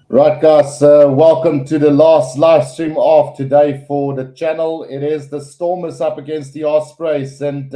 Right, guys, welcome to the last live stream of today for the channel. It is the Stormers up against the Ospreys, and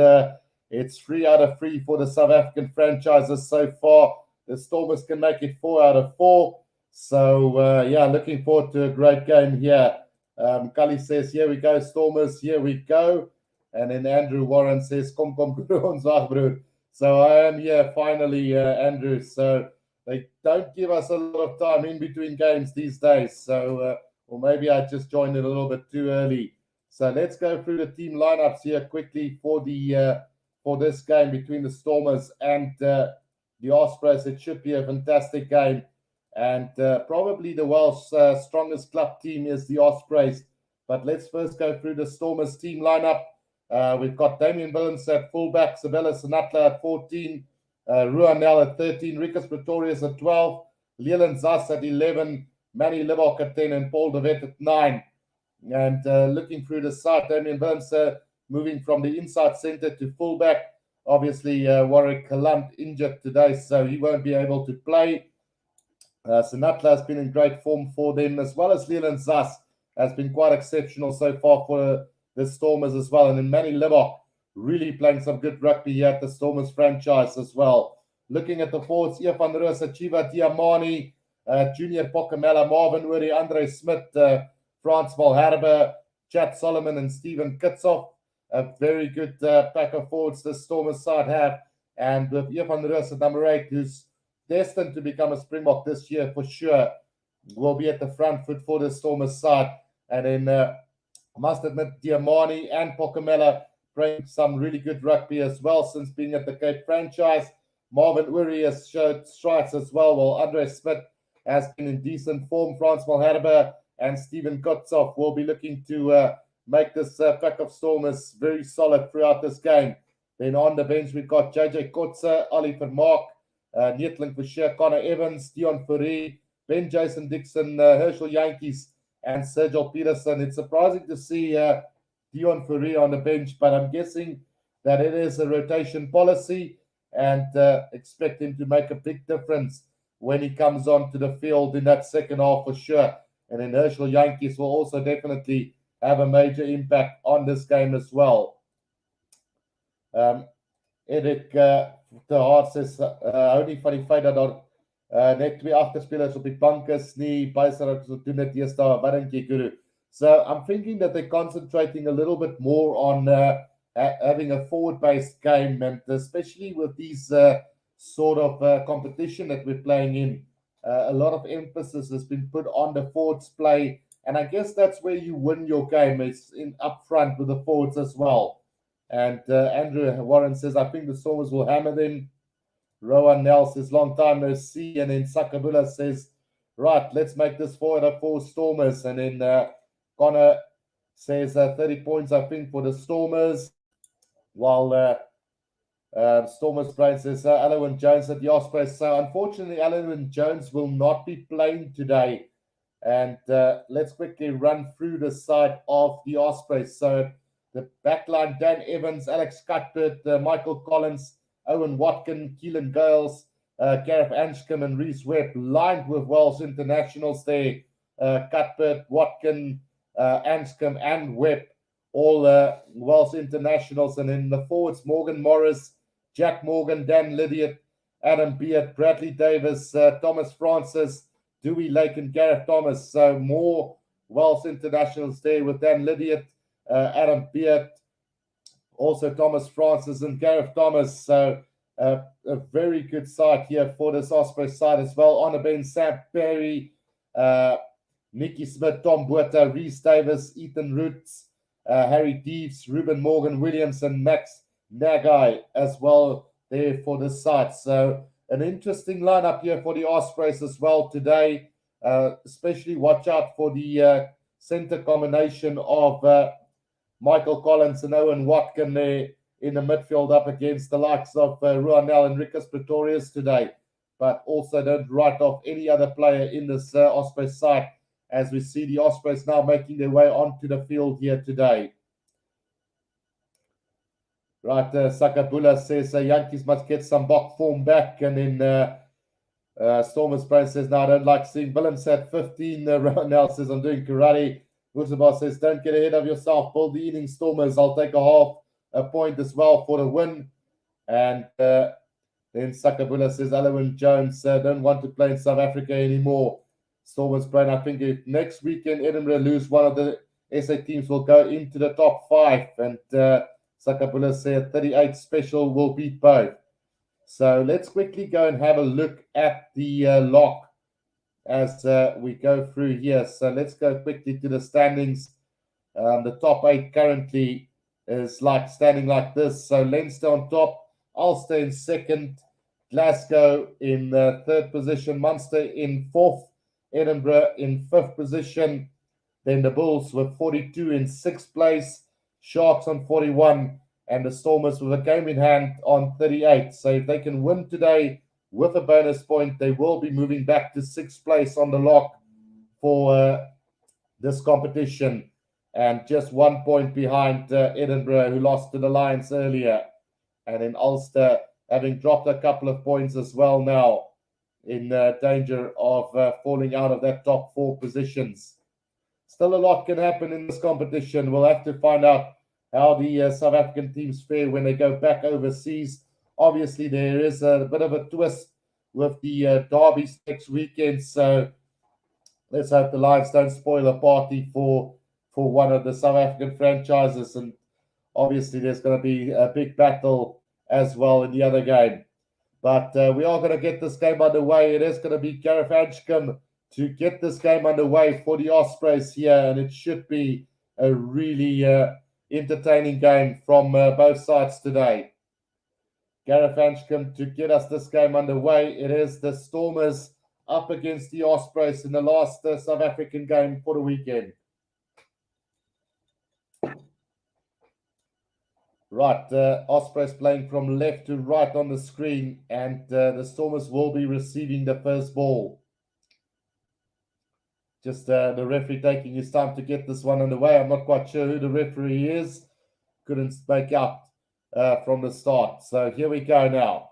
it's 3 out of 3 for the South African franchises so far. The Stormers can make it 4 out of 4. So, yeah, looking forward to a great game here. Kali says, here we go, Stormers, here we go. And then Andrew Warren says, kom Guru ons wag, broer. So I am here finally, Andrew. So they don't give us a lot of time in between games these days. So, or maybe I just joined it a little bit too early. So let's go through the team lineups here quickly for this game between the Stormers and the Ospreys. It should be a fantastic game, and probably the world's strongest club team is the Ospreys. But let's first go through the Stormers team lineup. We've got Damian Willems at fullback, Sabella Sanatla at 14. Ruanel at 13, Ricus Pretorius at 12, Leland Zas at 11, Manny Libok at 10, and Paul de Wet at 9. And looking through the side, Damien Burns moving from the inside centre to fullback. Obviously, Warwick Kalant injured today, so he won't be able to play. Sanatla has been in great form for them, as well as Leland Zas has been quite exceptional so far for the Stormers as well. And then Manny Libok really playing some good rugby here at the Stormers franchise as well. Looking at the forwards, Ian van Rosa, Chiva Diamani, Junior Pokamela, Marvin Uri, Andre Smith, Frans Malherbe, Chad Solomon, and Stephen Kitsoff. A very good pack of forwards the Stormers side have. And with Ian van Rosa, number 8, who's destined to become a Springbok this year for sure, will be at the front foot for the Stormers side. And then I must admit, Diamani and Pokamela playing some really good rugby as well since being at the Cape franchise. Marvin Uri has showed strides as well, while Andre Smith has been in decent form. Frans Malherbe and Stephen Kotzoff will be looking to make this pack of Stormers very solid throughout this game. Then on the bench, we've got JJ Kotze, Oliver Mark, Neetling Fischer, Connor Evans, Dion Fourie, Ben Jason Dixon, Herschel Yankees, and Sergio Peterson. It's surprising to see Dion Fourie on the bench, but I'm guessing that it is a rotation policy and expect him to make a big difference when he comes onto the field in that second half for sure. And then Herschel Yankees will also definitely have a major impact on this game as well. Erik de Hart says, hou nie van die feit dat daar net 2 agterspelers op die bank is nie, baie sal doen dit deesdae. Wat dink jy, Guru? So I'm thinking that they're concentrating a little bit more on having a forward-based game, and especially with these sort of competition that we're playing in, a lot of emphasis has been put on the forwards play, and I guess that's where you win your game, is in up front with the forwards as well. And Andrew Warren says, I think the Stormers will hammer them. Rowan Nell says, long time no see. And then Sakabula says, right, let's make this 4 Stormers. And then Connor says 30 points, I think, for the Stormers. While Stormers brain says Alan Jones at the Ospreys. So unfortunately, Alan Jones will not be playing today. And let's quickly run through the side of the Ospreys. So the backline, Dan Evans, Alex Cuthbert, Michael Collins, Owen Watkin, Keelan Gales, Gareth Anscombe, and Reece Webb, lined with Welsh internationals there. Cuthbert, Watkin, Anscombe, and Webb, all Welsh internationals. And in the forwards, Morgan Morris, Jack Morgan, Dan Lydiot, Adam Beard, Bradley Davis, Thomas Francis, Dewey Lake, and Gareth Thomas. So more Welsh internationals there with Dan Lydiot, Adam Beard, also Thomas Francis and Gareth Thomas. So a very good side here for this Osprey side as well. On the bench, Sam Perry, Nicky Smith, Tom Botha, Reese Davis, Ethan Roots, Harry Deeves, Ruben Morgan Williams, and Max Nagai as well there for this side. So an interesting lineup here for the Ospreys as well today. Especially watch out for the center combination of Michael Collins and Owen Watkin there in the midfield up against the likes of Ruanel and Ricus Pretorius today. But also don't write off any other player in this Ospreys side, as we see the Ospreys now making their way onto the field here today. Right, Sakabula says Yankees must get some box form back. And then Stormer's Brain says, no, I don't like seeing Willem at 15. Ronell says, I'm doing karate. Wusabar says, don't get ahead of yourself. Build the inning, Stormers. I'll take a point as well for the win. And then Sakabula says, Alwyn Jones, don't want to play in South Africa anymore. Stormers Brain, I think if next weekend Edinburgh lose, one of the SA teams will go into the top 5. And Sakabula said 38 special will beat both. So let's quickly go and have a look at the lock as we go through here. So let's go quickly to the standings. The top 8 currently is like standing like this. So Leinster on top, Ulster in 2nd, Glasgow in 3rd position, Munster in 4th, Edinburgh in 5th position. Then the Bulls with 42 in 6th place, Sharks on 41, and the Stormers with a game in hand on 38. So if they can win today with a bonus point, they will be moving back to 6th place on the lock for this competition. And just 1 point behind Edinburgh, who lost to the Lions earlier. And then Ulster having dropped a couple of points as well now, in danger of falling out of that top 4 positions. Still a lot can happen in this competition. We'll have to find out how the South African teams fare when they go back overseas. Obviously, there is a bit of a twist with the derbies next weekend. So let's hope the Lions don't spoil a party for one of the South African franchises. And obviously, there's going to be a big battle as well in the other game. But we are going to get this game underway. It is going to be Gareth Anscombe to get this game underway for the Ospreys here. And it should be a really entertaining game from both sides today. Gareth Anscombe to get us this game underway. It is the Stormers up against the Ospreys in the last South African game for the weekend. Right, Ospreys playing from left to right on the screen, and the Stormers will be receiving the first ball. Just the referee taking his time to get this one underway. I'm not quite sure who the referee is. Couldn't make out from the start. So here we go now.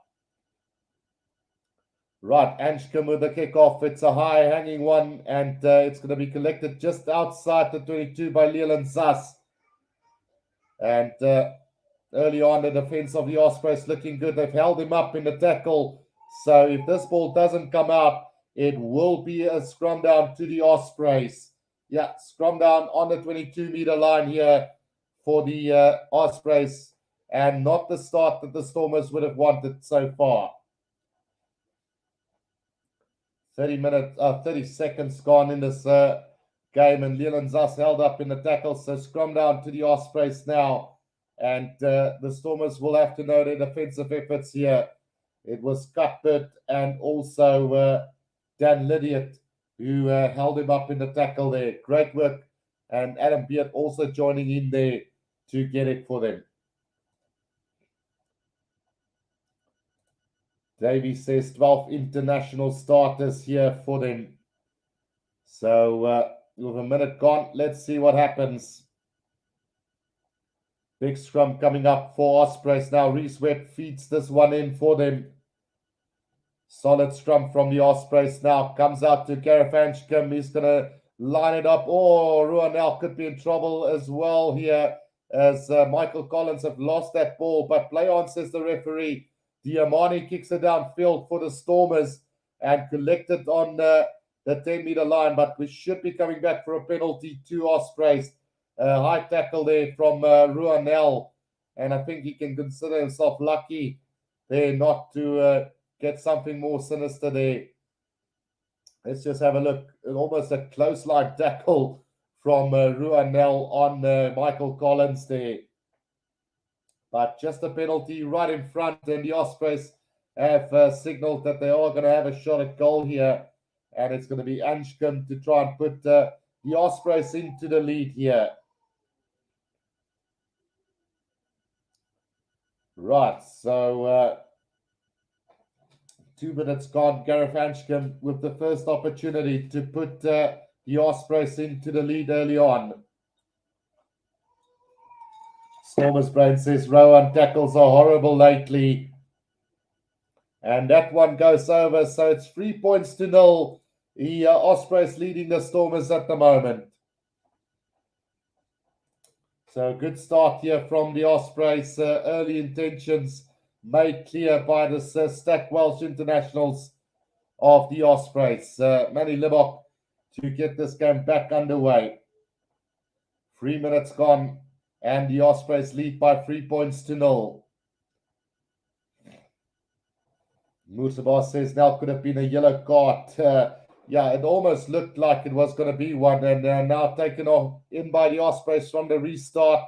Right, Anscombe with the kickoff. It's a high hanging one, and it's going to be collected just outside the 22 by Leland Zass. And early on, the defense of the Ospreys looking good. They've held him up in the tackle. So if this ball doesn't come out, it will be a scrum down to the Ospreys. Yeah, scrum down on the 22-meter line here for the Ospreys, and not the start that the Stormers would have wanted so far. 30 seconds gone in this game, and Leland Zass held up in the tackle. So scrum down to the Ospreys now. And the Stormers will have to know their defensive efforts here. It was Cuthbert and also Dan Lydiot who held him up in the tackle there. Great work. And Adam Beard also joining in there to get it for them. Davey says 12 international starters here for them. So with a minute gone, let's see what happens. Big scrum coming up for Ospreys now. Reece Webb feeds this one in for them. Solid scrum from the Ospreys now. Comes out to Gareth Anscombe. He's going to line it up. Oh, Ruanel could be in trouble as well here, as Michael Collins have lost that ball. But play on, says the referee. Diamani kicks it downfield for the Stormers and collected on the 10-meter line. But we should be coming back for a penalty to Ospreys. High tackle there from Ruanel. And I think he can consider himself lucky there not to get something more sinister there. Let's just have a look. Almost a close line tackle from Ruanel on Michael Collins there. But just a penalty right in front, and the Ospreys have signaled that they are going to have a shot at goal here. And it's going to be Anscombe to try and put the Ospreys into the lead here. Right, so 2 minutes gone. Gareth Anscombe with the first opportunity to put the Ospreys into the lead early on. Stormers Brain says Rowan tackles are horrible lately. And that one goes over. So it's 3 points to 0. The Ospreys leading the Stormers at the moment. So good start here from the Ospreys. Early intentions made clear by the stacked Welsh internationals of the Ospreys. Manny Libok to get this game back underway. 3 minutes gone, and the Ospreys lead by 3 points to 0. Musaba says now could have been a yellow card. Yeah, it almost looked like it was going to be one, and now taken off in by the Ospreys from the restart.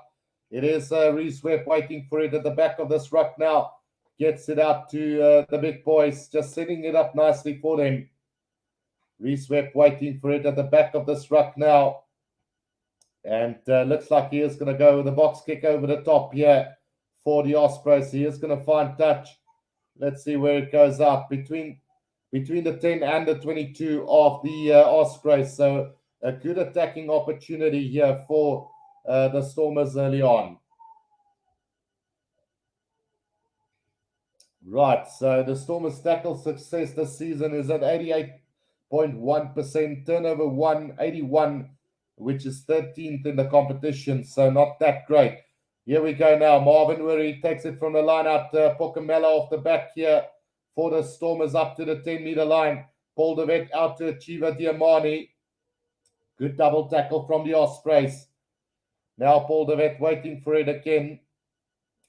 It is Reese Webb waiting for it at the back of this ruck now. Gets it out to the big boys, just setting it up nicely for them. Reese Webb waiting for it at the back of this ruck now. And looks like he is going to go with a box kick over the top here for the Ospreys. He is going to find touch. Let's see where it goes up between the 10 and the 22 of the Ospreys. So a good attacking opportunity here for the Stormers early on. Right, so the Stormers tackle success this season is at 88.1%, turnover 181, which is 13th in the competition, so not that great. Here we go now. Marvin Wurry takes it from the line out. Pokamela off the back here for the Stormers up to the 10-meter line. Paul de Wet out to Chiva Diamani. Good double tackle from the Ospreys. Now Paul de Wet waiting for it again.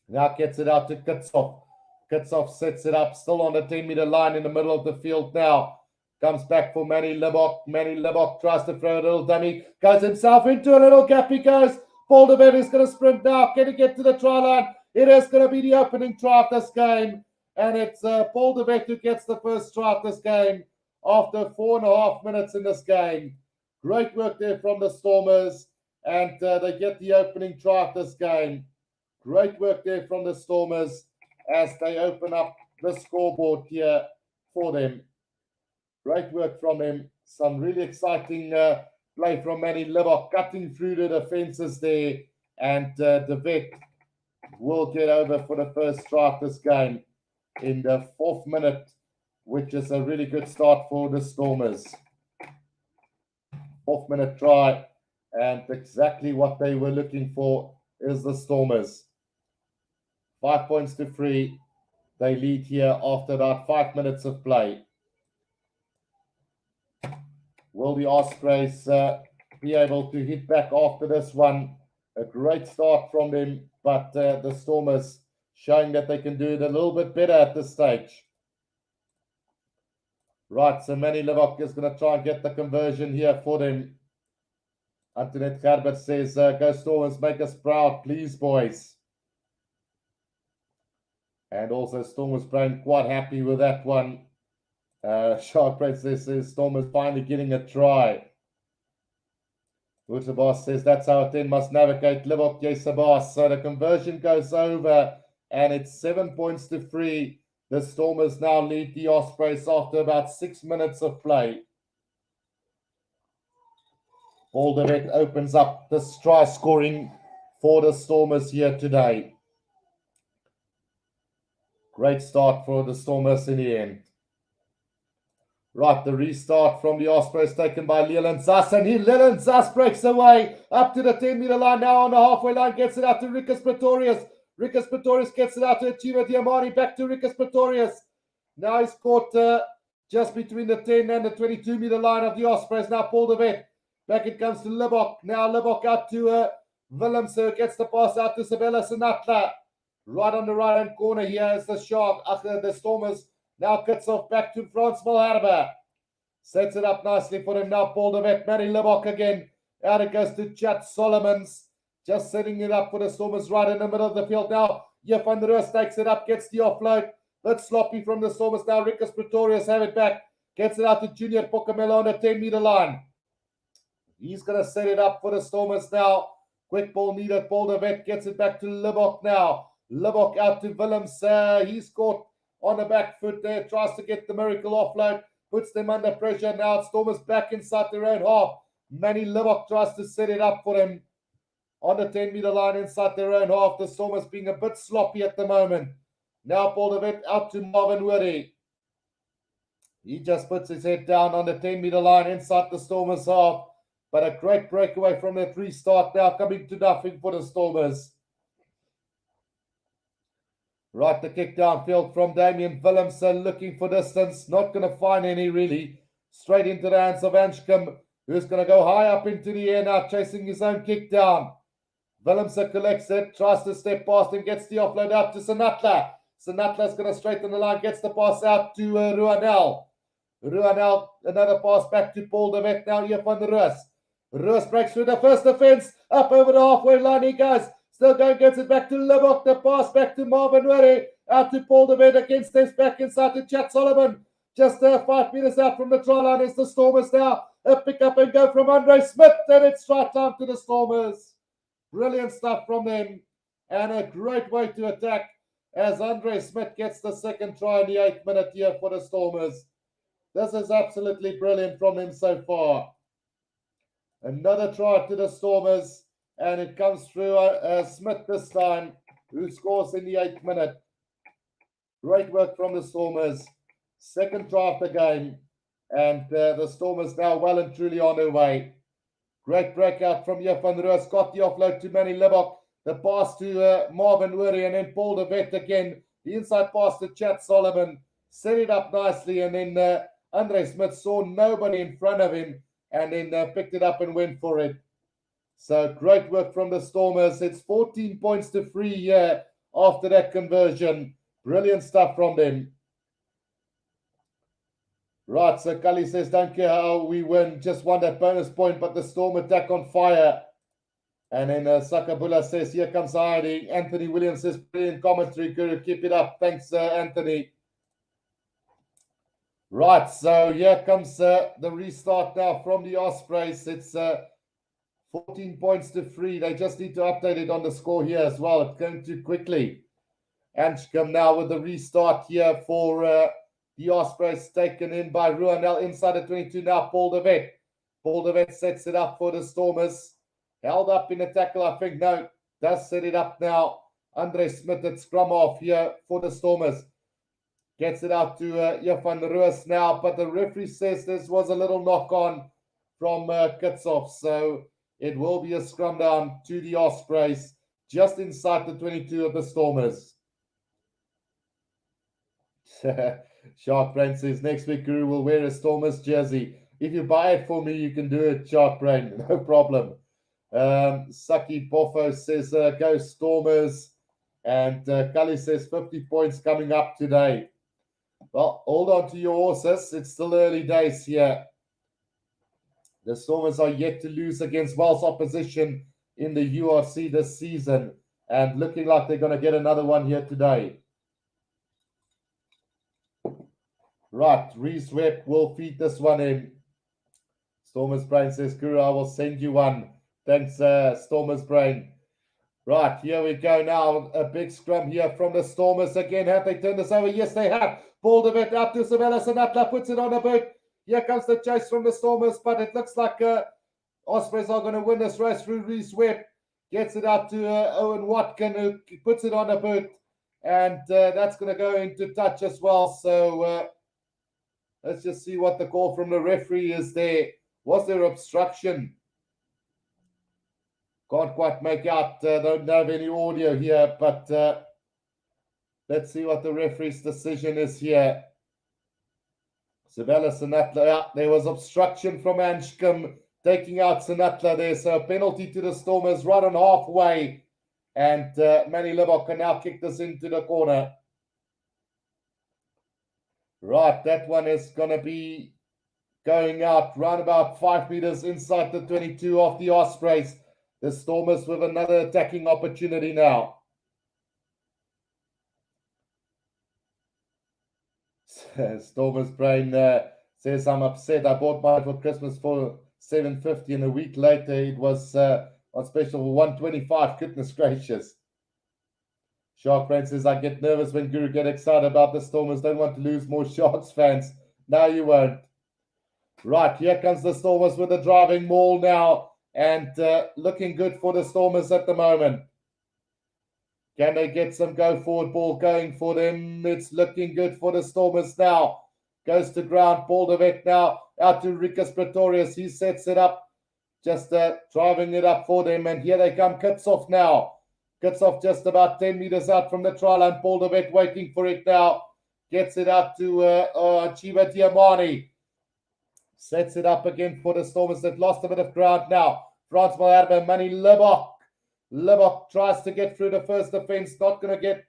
Now gets it out to Kitsov. Kitsov sets it up, still on the 10-meter line in the middle of the field now. Comes back for Manny Libok. Manny Libok tries to throw a little dummy. Goes himself into a little gap. He goes. Paul de Wet is going to sprint now. Can he get to the try line? It is going to be the opening try of this game. And it's Paul de Wet who gets the first try of this game after 4.5 minutes in this game. Great work there from the Stormers. And they get the opening try of this game. Great work there from the Stormers as they open up the scoreboard here for them. Great work from him. Some really exciting play from Manny Libok, cutting through the defenses there. And de Wet will get over for the first try of this game in the 4th minute, which is a really good start for the Stormers. 4th minute try, and exactly what they were looking for is the Stormers. 5 points to 3. They lead here after about 5 minutes of play. Will the Ospreys be able to hit back after this one? A great start from them, but the Stormers showing that they can do it a little bit better at this stage. Right, so Manny Libok is going to try and get the conversion here for them. Antoinette Gerbert says, go Stormers, make us proud, please, boys. And also Stormers playing quite happy with that one. Shark Princess says Stormers finally getting a try. Utabas says that's how it then must navigate. Libok, yes, Sabas. So the conversion goes over and it's 7 points to 3. The Stormers now lead the Ospreys after about 6 minutes of play. Paul de Wet opens up the try scoring for the Stormers here today. Great start for the Stormers in the end. Right, the restart from the Ospreys taken by Leland Zas, and Leland Zas breaks away up to the 10-meter line, now on the halfway line, gets it out to Rikus Pretorius. Rikus Pretorius gets it out to Chiva Diamani, back to Rikus Pretorius. Now he's caught just between the 10 and the 22-meter line of the Ospreys. Now Paul de Wet, back it comes to Libok. Now Libok out to Willems, who gets the pass out to Sabella Sinatla. Right on the right-hand corner here is the Shark, the Stormers. Now cuts off back to Frans Malherbe. Sets it up nicely for him now. Paul de Wet, Manny Libok again. Out it goes to Chad Solomons. Just setting it up for the Stormers right in the middle of the field now. Jeff van der Roos takes it up, gets the offload. Bit sloppy from the Stormers now. Rikus Pretorius have it back. Gets it out to Junior Pokamela on the 10-meter line. He's going to set it up for the Stormers now. Quick ball needed. Paul de Wet gets it back to Libok now. Libok out to Willems. He's caught on the back foot there. Tries to get the miracle offload. Puts them under pressure now. Stormers back inside their own half. Manny Libok tries to set it up for him on the 10-meter line inside their own half. The Stormers being a bit sloppy at the moment. Now Paul de Wet out to Marvin Wurry. He just puts his head down on the 10-meter line inside the Stormers half. But a great breakaway from that restart now, coming to nothing for the Stormers. Right, the kick downfield from Damian Willemse, looking for distance. Not going to find any, really. Straight into the hands of Anscombe, who's going to go high up into the air now, chasing his own kick down. Willemse collects it, tries to step past him, gets the offload out to Senatla. Senatla's going to straighten the line, gets the pass out to Ruanel. Ruanel, another pass back to Paul de Wet now here from the Roos. Roos breaks through the first defense, up over the halfway line he goes. Still going, gets it back to Libok, the pass back to Marvin Were, out to Paul de Wet again, steps back inside to Chad Solomon. Just 5 meters out from the try line is the Stormers now. A pick up and go from Andre Smith, and it's straight time to the Stormers. Brilliant stuff from them, and a great way to attack as Andre Smith gets the second try in the 8th minute here for the Stormers. This is absolutely brilliant from him so far. Another try to the Stormers, and it comes through Smith this time, who scores in the 8th minute. Great work from the Stormers. Second try of the game, and the Stormers now well and truly on their way. Great breakout from Van Roos, got the offload to Manny Libok, the pass to Marvin Wurry, and then Paul de Wet again. The inside pass to Chad Solomon, set it up nicely, and then Andre Smith saw nobody in front of him, and then picked it up and went for it. So great work from the Stormers. It's 14 points to 3 here after that conversion. Brilliant stuff from them. Right, so Cully says, don't care how we win, just want that bonus point, but the Storm attack on fire. And then Sakabula says, here comes Heidi. Anthony Williams says, brilliant commentary, Guru, keep it up. Thanks, Anthony. Right, so here comes the restart now from the Ospreys. It's 14 points to 3. They just need to update it on the score here as well. It's going too quickly. Anscombe now with the restart here for the Ospreys, taken in by Ruanel inside the 22 now. Paul de Wet. Paul de Wet sets it up for the Stormers. Held up in a tackle, I think. No, does set it up now. Andre Smith at scrum off here for the Stormers. Gets it out to Van Roos now, but the referee says this was a little knock on from Kitshoff. So it will be a scrum down to the Ospreys just inside the 22 of the Stormers. Shark Brain says, next week Guru will wear a Stormers jersey. If you buy it for me, you can do it, Shark Brain. No problem. Saki Boffo says, go Stormers. And Cully says, 50 points coming up today. Well, hold on to your horses. It's still early days here. The Stormers are yet to lose against Welsh opposition in the URC this season. And looking like they're going to get another one here today. Right, Reese Webb will feed this one in. Stormers Brain says, Guru, I will send you one. Thanks, Stormers Brain. Right, here we go now. A big scrum here from the Stormers again. Have they turned this over? Yes, they have. Ball a bit out to Sabella Senatla, puts it on a boot. Here comes the chase from the Stormers, but it looks like Ospreys are going to win this race through Reese Webb. Gets it out to Owen Watkin, who puts it on a boot. And that's going to go into touch as well. So let's just see what the call from the referee is there. Was there obstruction? Can't quite make out. Don't have any audio here, but let's see what the referee's decision is here. Sabella Senatla, yeah, there was obstruction from Anscombe taking out Senatla there. So a penalty to the Stormers right on halfway. And Manny Libok can now kick this into the corner. Right, that one is going to be going out round about 5 meters inside the 22 of the Ospreys. The Stormers with another attacking opportunity now. Stormers Brain says, I'm upset. I bought mine for Christmas for $7.50 and a week later it was on special for $125. Goodness gracious. Shark Brain says, I get nervous when Guru get excited about the Stormers. Don't want to lose more Sharks fans. No, you won't. Right, here comes the Stormers with a driving maul now. And looking good for the Stormers at the moment. Can they get some go-forward ball going for them? It's looking good for the Stormers now. goes to ground. Paul de Wet now out to Ricus Pretorius. He sets it up, just driving it up for them. And here they come, Kitshoff now. Kitshoff just about 10 meters out from the try line. Paul de Wet waiting for it now. Gets it out to Chiva Diamani. Sets it up again for the Stormers. They've lost a bit of ground now. Frans Malherbe, Manny Lebok. Lebok tries to get through the first defense. Not going to get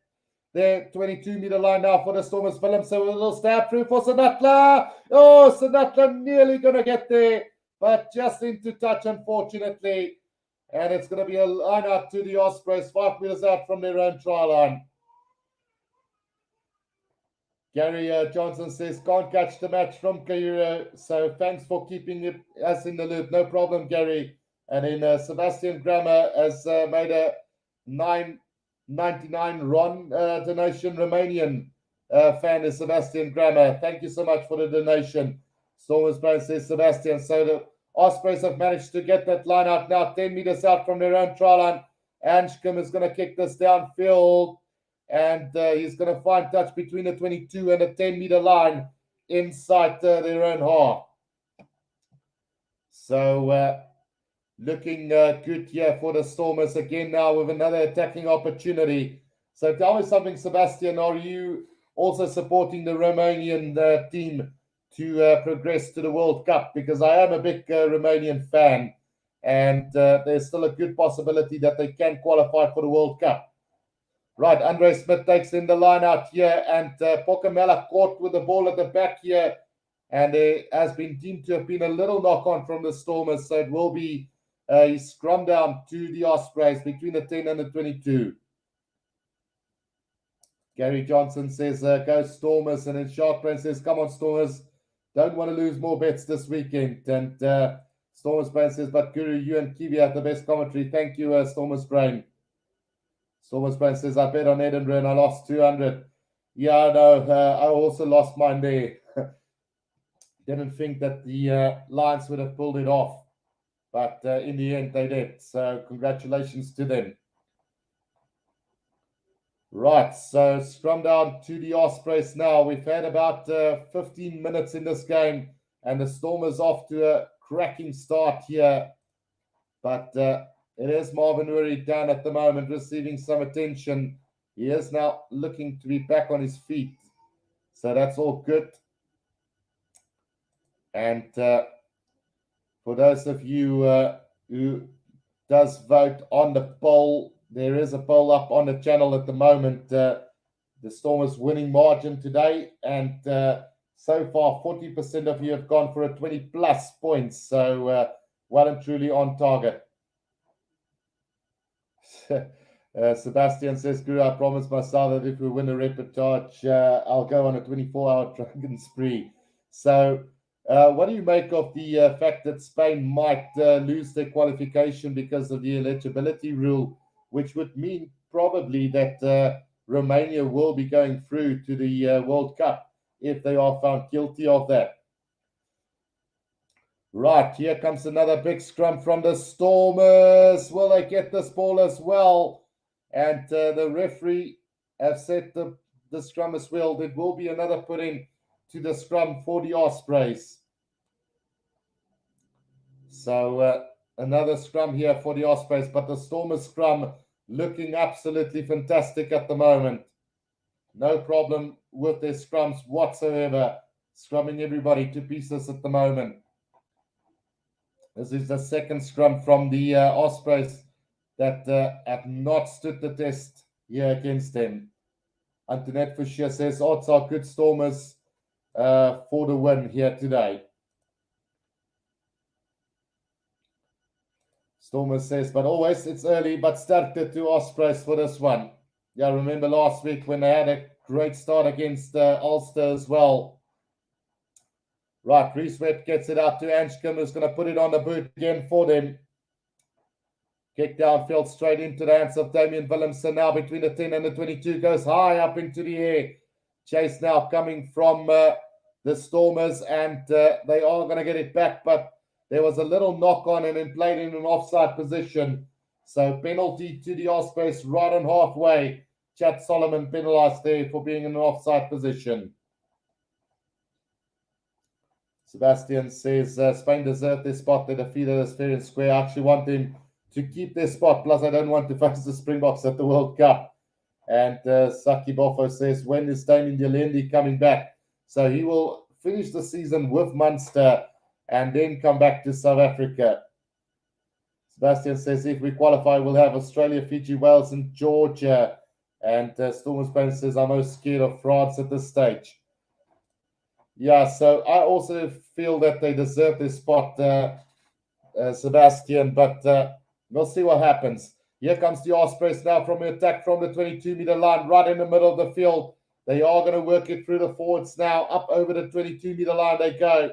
the 22-meter line now for the Stormers. Willem, so a little stab through for Senatla. Oh, Senatla nearly going to get there, but just into touch, unfortunately. And it's going to be a line out to the Ospreys, 5 meters out from their own try line. Gary Johnson says, can't catch the match from Cairo. So thanks for keeping us in the loop. No problem, Gary. And then Sebastian Grammer has made a 9.99 RON donation. Romanian fan is Sebastian Grammer. Thank you so much for the donation. Stormers player says Sebastian. So the Ospreys have managed to get that line out now, 10 meters out from their own try line. Anshcombe is going to kick this downfield. And he's going to find touch between the 22 and the 10-meter line inside their own half. So looking good here for the Stormers again now with another attacking opportunity. So tell me something, Sebastian. Are you also supporting the Romanian team to progress to the World Cup? Because I am a big Romanian fan, and there's still a good possibility that they can qualify for the World Cup. Right, Andre Smith takes in the line out here, and Pokamela caught with the ball at the back here, and it has been deemed to have been a little knock-on from the Stormers, so it will be a scrum down to the Ospreys between the 10 and the 22. Gary Johnson says, go Stormers, and then Sharkbrain says, come on Stormers, don't want to lose more bets this weekend. And Stormers Brain says, but Guru, you and Kiwi have the best commentary. Thank you, Stormers Brain. Stormers Brain says, I bet on Edinburgh and I lost 200. Yeah, I know. I also lost mine there. Didn't think that the Lions would have pulled it off. But in the end, they did. So congratulations to them. Right, so scrum down to the Ospreys now. We've had about 15 minutes in this game. And the Stormers off to a cracking start here. But it is Marvin Uri down at the moment, receiving some attention. He is now looking to be back on his feet. So that's all good. And for those of you who does vote on the poll, there is a poll up on the channel at the moment. The Stormers winning margin today. And so far, 40% of you have gone for a 20-plus points. So well and truly on target. Sebastian says, Guru, I promised myself that if we win a reportage, I'll go on a 24-hour drunken spree. So what do you make of the fact that Spain might lose their qualification because of the eligibility rule, which would mean probably that Romania will be going through to the World Cup if they are found guilty of that? Right, here comes another big scrum from the Stormers. Will they get this ball as well? And the referee have set the scrum as well. There will be another put in to the scrum for the Ospreys. So another scrum here for the Ospreys, but the Stormers scrum looking absolutely fantastic at the moment. No problem with their scrums whatsoever. Scrumming everybody to pieces at the moment. This is the second scrum from the Ospreys that have not stood the test here against them. Antoinette Fouchier says, odds are good Stormers for the win here today. Stormers says, but always it's early, but started to Ospreys for this one. Yeah, remember last week when they had a great start against Ulster as well. Right, Reece Webb gets it out to Anshcombe, who's going to put it on the boot again for them. Kick downfield straight into the hands of Damian Willemsen now between the 10 and the 22. Goes high up into the air. Chase now coming from the Stormers, and they are going to get it back, but there was a little knock on and then played in an offside position. So penalty to the Ospreys right on halfway. Chad Solomon penalised there for being in an offside position. Sebastian says Spain deserve their spot. They defeated us fair and square. I actually want them to keep their spot. Plus, I don't want to face the Springboks at the World Cup. And Saki Bofo says, when is Damien Yelendi coming back? So he will finish the season with Munster and then come back to South Africa. Sebastian says, if we qualify, we'll have Australia, Fiji, Wales, and Georgia. And Stormers Spain says, I'm most scared of France at this stage. Yeah, so I also feel that they deserve this spot, Sebastian, but we'll see what happens. Here comes the Ospreys now from an attack from the 22-meter line, right in the middle of the field. They are going to work it through the forwards now. Up over the 22-meter line they go.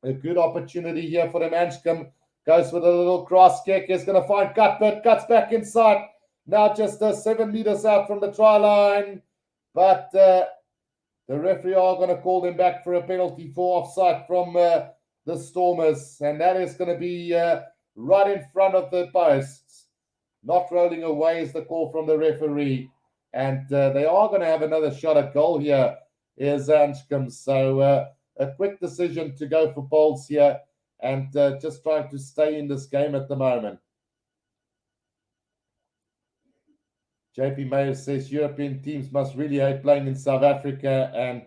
A good opportunity here for the Manchcom. Goes with a little cross kick. Is going to find Cuthbert. Cuts back inside. Now just 7 meters out from the try line. But the referee are going to call them back for a penalty for offside from the Stormers. And that is going to be right in front of the posts. Not rolling away is the call from the referee. And they are going to have another shot at goal here, is Anscombe. So a quick decision to go for Bolts here and just trying to stay in this game at the moment. JP Mayer says European teams must really hate playing in South Africa, and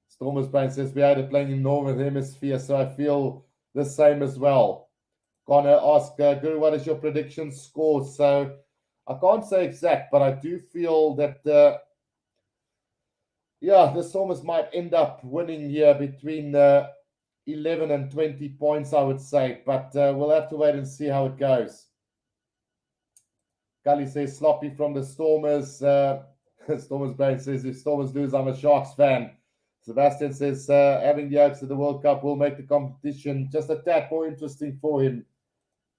Stormers Brain says we hated playing in Northern Hemisphere, so I feel the same as well. Connor asks, Guru, what is your prediction score? So I can't say exact, but I do feel that, the Stormers might end up winning here between 11 and 20 points, I would say, but we'll have to wait and see how it goes. Gully says sloppy from the Stormers. Stormers Brain says if Stormers lose, I'm a Sharks fan. Sebastian says having the Oaks at the World Cup will make the competition just a tad more interesting for him,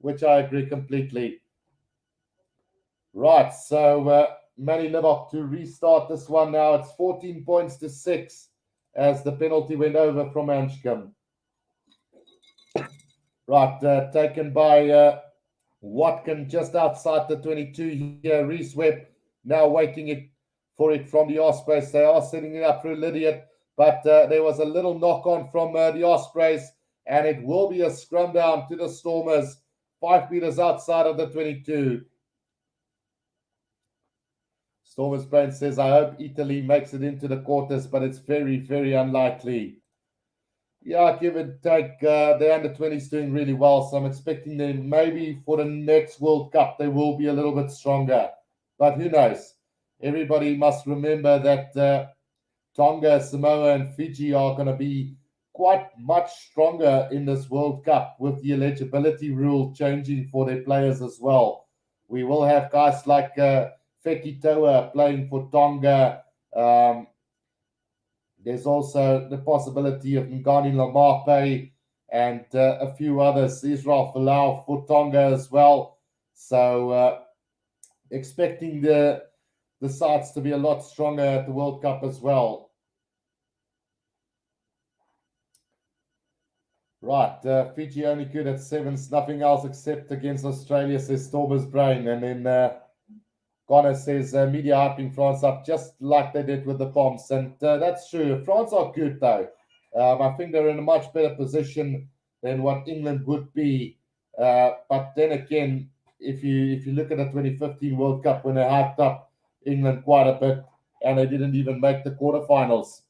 which I agree completely. Right, so Manny Livok to restart this one now. It's 14 points to 6 as the penalty went over from Anscombe. Right, taken by Watkin just outside the 22 here. Reese Webb now waiting for it from the Ospreys. They are setting it up through Lydiard, but there was a little knock on from the Ospreys, and it will be a scrum down to the Stormers, 5 meters outside of the 22. Stormers Brain says, I hope Italy makes it into the quarters, but it's very, very unlikely. Yeah, give and take. The under-20s doing really well, so I'm expecting them maybe for the next World Cup they will be a little bit stronger. But who knows? Everybody must remember that Tonga, Samoa, and Fiji are going to be quite much stronger in this World Cup with the eligibility rule changing for their players as well. We will have guys like Fekitoa playing for Tonga. There's also the possibility of Ngani Lamape and a few others, Israel Folau for Tonga as well. So expecting the sides to be a lot stronger at the World Cup as well. Right, Fiji only good at 7s, nothing else except against Australia, says Stormers Brain. And then Connor says media hyping France up just like they did with the Bombs. And that's true. France are good, though. I think they're in a much better position than what England would be. But then again, if you look at the 2015 World Cup when they hyped up England quite a bit and they didn't even make the quarterfinals.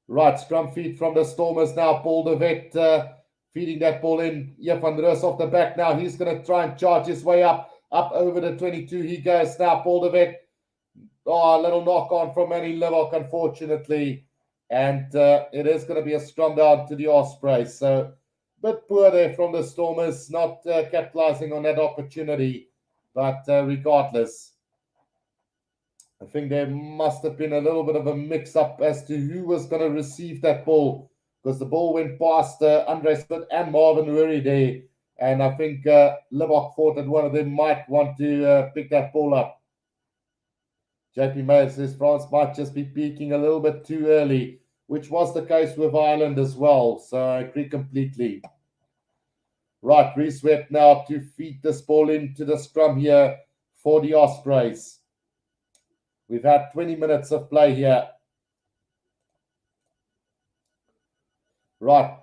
Right, scrum feed from the Stormers now. Paul de Wet feeding that ball in. Van Roos off the back now. He's going to try and charge his way up over the 22. He goes now. Paul de Wet. Oh, a little knock on from Manny Livok, unfortunately. And it is going to be a scrum down to the Ospreys. So a bit poor there from the Stormers, not capitalizing on that opportunity. But regardless, I think there must have been a little bit of a mix-up as to who was going to receive that ball, because the ball went past Andre Smith and Marvin Wurry there. And I think Livok thought that one of them might want to pick that ball up. JP Mayer says France might just be peaking a little bit too early, which was the case with Ireland as well. So I agree completely. Right, Reese Webb now to feed this ball into the scrum here for the Ospreys. We've had 20 minutes of play here. Right,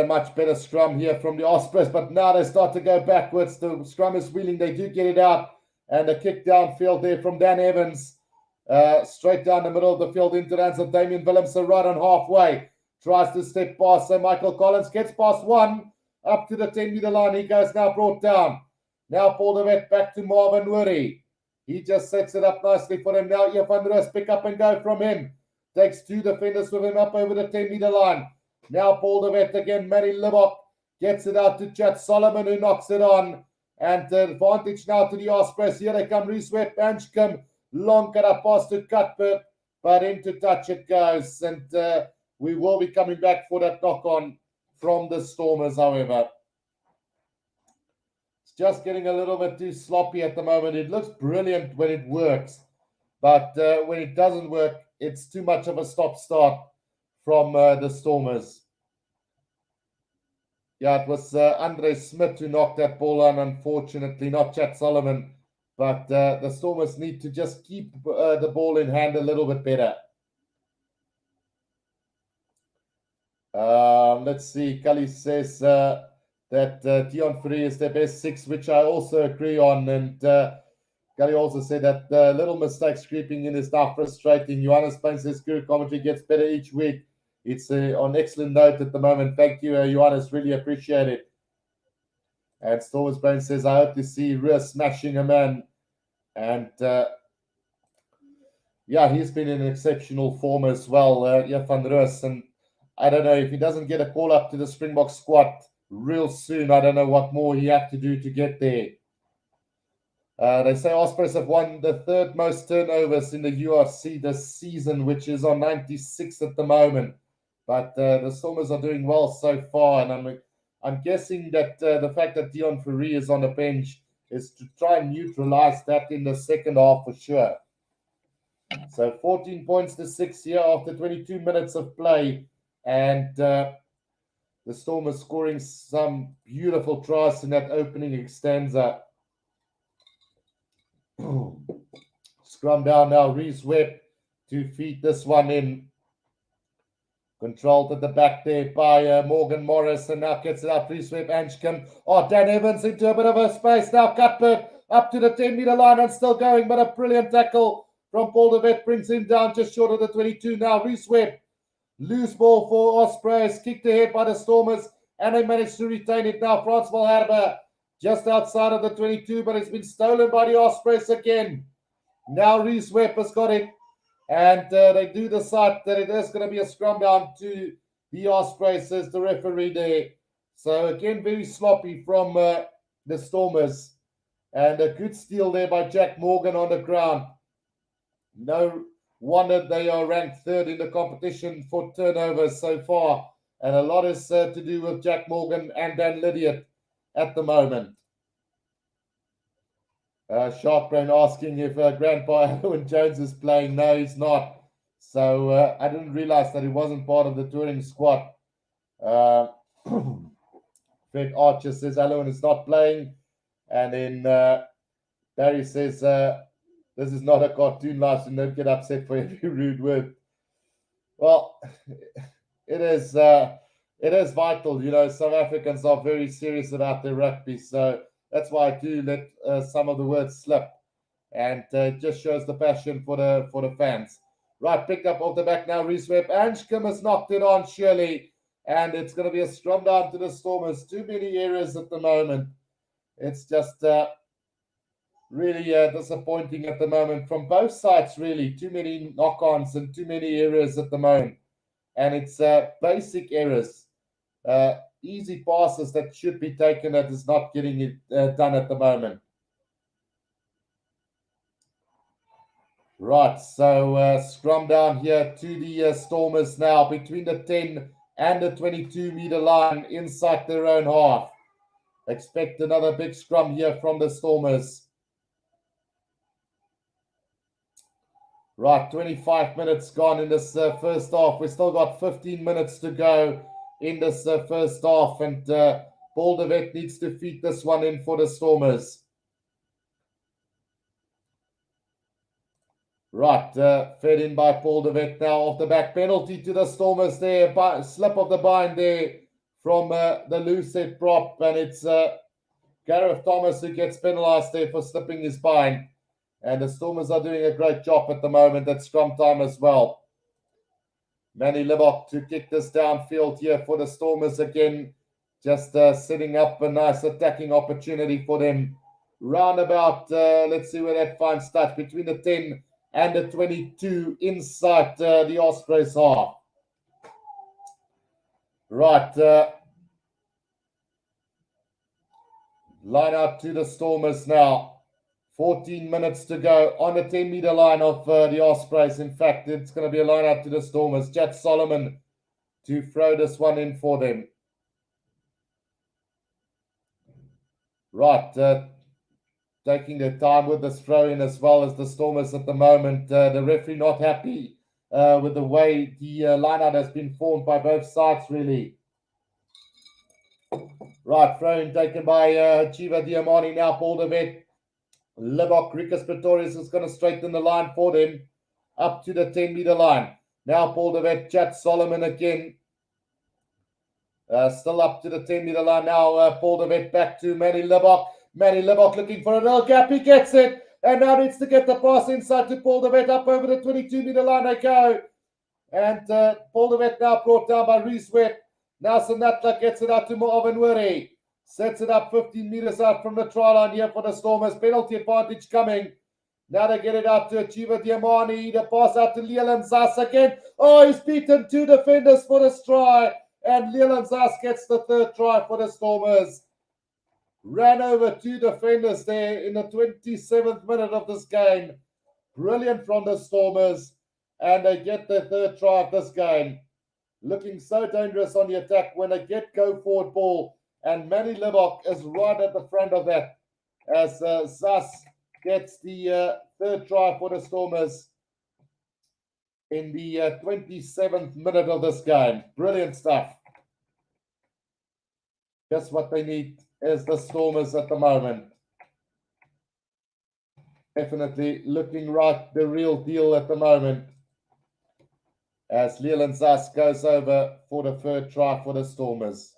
much better scrum here from the Ospreys, but now they start to go backwards. The scrum is wheeling, they do get it out, and a kick downfield there from Dan Evans, straight down the middle of the field into the hands of Damien Willemse, right on halfway, tries to step past, so Michael Collins gets past one, up to the 10-meter line, he goes now brought down. Now Paul de Wet back to Marvin Woory, he just sets it up nicely for him. Now Ian van der Rust, pick up and go from him. Takes two defenders with him up over the 10-meter line. Now Paul de Wet again. Manny Libbok gets it out to Chad Solomon, who knocks it on. And the advantage now to the Ospreys. Here they come. Reese Webb, Banchcombe. Long cut up pass to Cuthbert. But into touch it goes. And we will be coming back for that knock-on from the Stormers, however. It's just getting a little bit too sloppy at the moment. It looks brilliant when it works. But when it doesn't work, it's too much of a stop-start from the Stormers. Yeah, it was Andre Smith who knocked that ball on, unfortunately, not Chad Solomon. But the Stormers need to just keep the ball in hand a little bit better. Let's see. Cully says that Dion Free is their best six, which I also agree on. And Gary also said that little mistakes creeping in is now frustrating. Johannes Payne says Guru commentary gets better each week. It's on excellent note at the moment. Thank you, Johannes. Really appreciate it. And Stormers Brain says, I hope to see Rhea smashing a man. And yeah, he's been in exceptional form as well, van der Rust. And I don't know, if he doesn't get a call up to the Springbok squad real soon, I don't know what more he have to do to get there. They say Ospreys have won the third most turnovers in the URC this season, which is on 96 at the moment. But the Stormers are doing well so far, and I'm guessing that the fact that Dion Fourie is on the bench is to try and neutralize that in the second half for sure. So 14 points to 6 here after 22 minutes of play, and the Stormers scoring some beautiful tries in that opening extensa. Scrum down now, Reese Webb to feed this one in. Controlled at the back there by Morgan Morris, and now gets it up. Reese Webb, Anchcombe. Oh, Dan Evans into a bit of a space now. Cuthbert up to the 10-meter line and still going, but a brilliant tackle from Paul de Wet brings him down just short of the 22 now. Reese Webb, loose ball for Ospreys, kicked ahead by the Stormers, and they managed to retain it now. Frans Malherbe just outside of the 22, but it's been stolen by the Ospreys again. Now Reese Webb has got it, and they do decide that it is going to be a scrum down to the Ospreys, says the referee there. So again, very sloppy from the Stormers, and a good steal there by Jack Morgan on the ground. No wonder they are ranked third in the competition for turnovers so far, and a lot is to do with Jack Morgan and Dan Lydiot at the moment. Sharpbrain asking if Grandpa Owen Jones is playing. No, he's not. So I didn't realize that he wasn't part of the touring squad. Fred Archer says Owen is not playing. And then Barry says this is not a cartoon live, and don't get upset for every rude word. Well, it is vital. You know, South Africans are very serious about their rugby, so that's why I do let some of the words slip, and it just shows the passion for the fans. Right, picked up off the back now, Reese Webb. Anchcombe has knocked it on, surely, and it's going to be a scrum down to the Stormers. Too many errors at the moment. It's just really disappointing at the moment from both sides, really. Too many knock-ons and too many errors at the moment. And it's basic errors. Easy passes that should be taken that is not getting it done at the moment. Right, so scrum down here to the Stormers now between the 10 and the 22-meter line inside their own half. Expect another big scrum here from the Stormers. Right, 25 minutes gone in this first half. We've still got 15 minutes to go in this first half, and Paul de Wet needs to feed this one in for the Stormers. Right, fed in by Paul de Wet now off the back. Penalty to the Stormers there. Slip of the bind there from the loose head prop. And it's Gareth Thomas who gets penalised there for slipping his bind. And the Stormers are doing a great job at the moment at scrum time as well. Manny Libok to kick this downfield here for the Stormers again. Just setting up a nice attacking opportunity for them. Roundabout, let's see where that finds touch. Between the 10 and the 22 inside the Ospreys half. Right. Line out to the Stormers now. 14 minutes to go on the 10-meter line of the Ospreys. In fact, it's going to be a line out to the Stormers. Jack Solomon to throw this one in for them. Right. Taking their time with this throw in as well as the Stormers at the moment. The referee not happy with the way the line out has been formed by both sides, really. Right. Throw in taken by Chiva Diamani now. Paul de Wet. Libok, Ricus Pretorius is going to straighten the line for them up to the 10-meter line. Now Paul de Wet, Chat Solomon again. Still up to the 10-meter line now. Paul de Wet back to Manny Libok. Manny Libok looking for a little gap. He gets it. And now needs to get the pass inside to Paul de Wet. Up over the 22-meter line they go. And Paul de Wet now brought down by Reese Webb. Now Sanatla gets it out to Marvin Wurry. Sets it up 15 meters out from the try line here for the Stormers. Penalty advantage coming. Now they get it out to Achieva Diamani. The pass out to Leland Zas again. Oh, he's beaten 2 defenders for this try. And Leland Zas gets the 3rd try for the Stormers. Ran over 2 defenders there in the 27th minute of this game. Brilliant from the Stormers. And they get their 3rd try of this game. Looking so dangerous on the attack when they get go forward ball. And Manny Libok is right at the front of that as Zas gets the 3rd try for the Stormers in the 27th minute of this game. Brilliant stuff. Just what they need is the Stormers at the moment. Definitely looking right the real deal at the moment. As Leland Zas goes over for the 3rd try for the Stormers.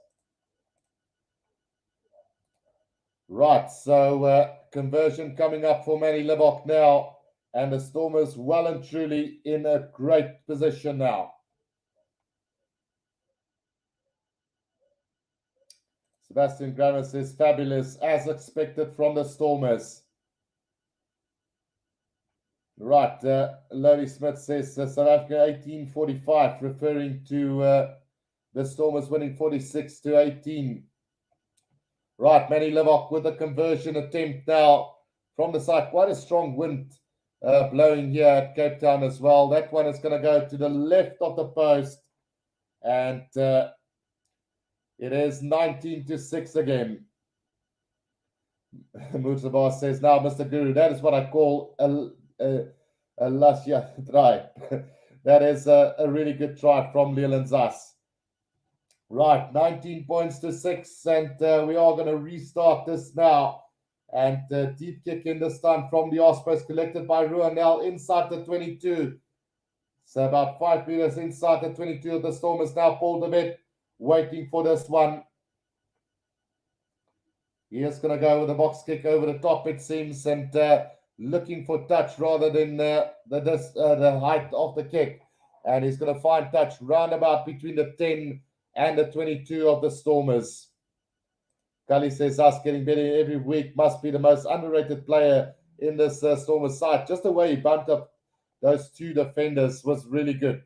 Right, so conversion coming up for Manny Libok now. And the Stormers well and truly in a great position now. Sebastian Grammer says fabulous as expected from the Stormers. Right, Lodi Smith says South Africa 1845, referring to the Stormers winning 46-18. Right, Manny Libok with a conversion attempt now from the side. Quite a strong wind blowing here at Cape Town as well. That one is going to go to the left of the post. And it is 19-6 again. Mutsabar says, now, Mr. Guru, that is what I call a Lascia try. That is a really good try from Leland Zas. Right, 19-6, and we are going to restart this now. And deep kick in this time from the Ospreys, collected by Ruanel inside the 22. So about 5 meters inside the 22 of the Stormers now. Paul de Wet waiting for this one. He is going to go with a box kick over the top, it seems, and looking for touch rather than the height of the kick. And he's going to find touch roundabout between the 10 and the 22 of the Stormers. Kali says, us getting better every week, must be the most underrated player in this Stormers side. Just the way he bumped up those 2 defenders was really good.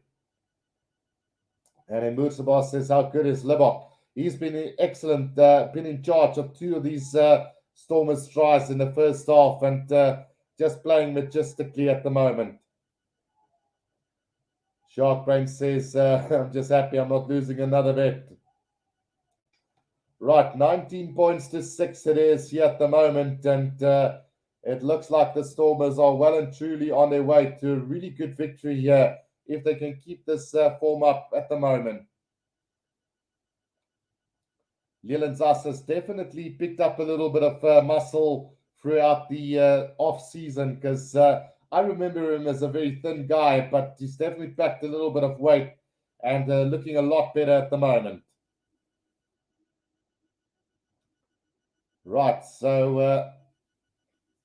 And then Mutsabar says, how good is Libok? He's been excellent, been in charge of 2 of these Stormers tries in the first half and just playing majestically at the moment. Shark Brain says, I'm just happy I'm not losing another bet. Right, 19-6 it is here at the moment. And it looks like the Stormers are well and truly on their way to a really good victory here if they can keep this form up at the moment. Leland Zas has definitely picked up a little bit of muscle throughout the off-season because I remember him as a very thin guy, but he's definitely packed a little bit of weight and looking a lot better at the moment. Right, so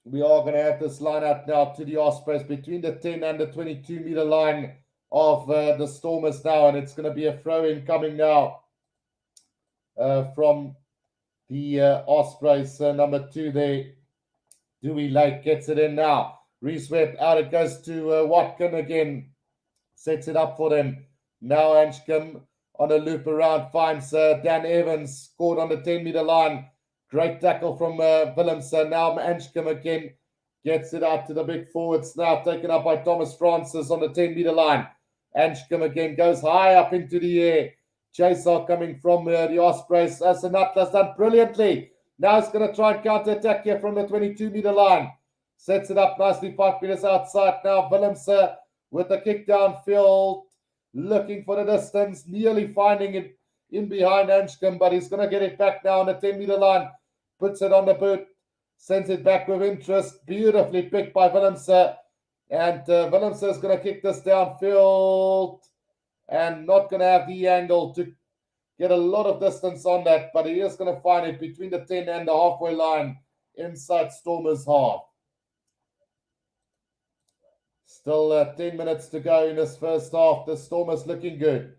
we are going to have this line out now to the Ospreys between the 10 and the 22-meter line of the Stormers now, and it's going to be a throw-in coming now from the Ospreys. Number 2 there, Dewey Lake gets it in now. Reese Webb out, it goes to Watkin again, sets it up for them. Now Anschkum on a loop around, finds Dan Evans, scored on the 10-meter line. Great tackle from Willemse. Now Anschkum again gets it out to the big forwards, now taken up by Thomas Francis on the 10-meter line. Anschkum again goes high up into the air. Chaser coming from the Ospreys. Sanatla's done brilliantly. Now he's going to try and counter-attack here from the 22-meter line. Sets it up nicely, 5 meters outside. Now Willemse with the kick downfield, looking for the distance, nearly finding it in behind Anschkum, but he's going to get it back now on the 10-meter line. Puts it on the boot, sends it back with interest. Beautifully picked by Willemse. And Willemse is going to kick this downfield and not going to have the angle to get a lot of distance on that, but he is going to find it between the 10 and the halfway line inside Stormers' half. Still 10 minutes to go in this first half. The Stormers looking good.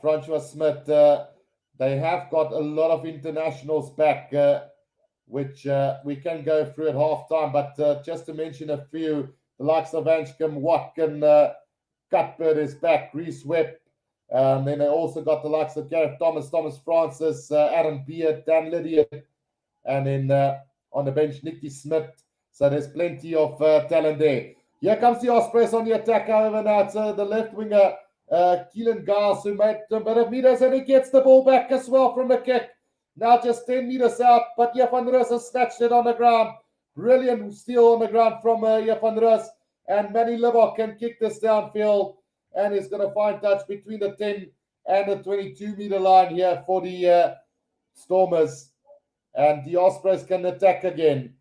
Francois Smith, they have got a lot of internationals back, which we can go through at halftime, but just to mention a few, the likes of Anschkum, Watkin, Cuthbert is back, Reese Webb. Then they also got the likes of Gareth Thomas, Thomas Francis, Aaron Beard, Dan Lydiard, and then on the bench, Nicky Smith. So there's plenty of talent there. Here comes the Ospreys on the attack, however, now it's the left winger, Keelan Giles, who made a bit of meters, and he gets the ball back as well from the kick. Now just 10 meters out, but Van Roos has snatched it on the ground. Brilliant steal on the ground from Van Roos. And Manny Libbok can kick this downfield, and he's going to find touch between the 10 and the 22-meter line here for the Stormers. And the Ospreys can attack again.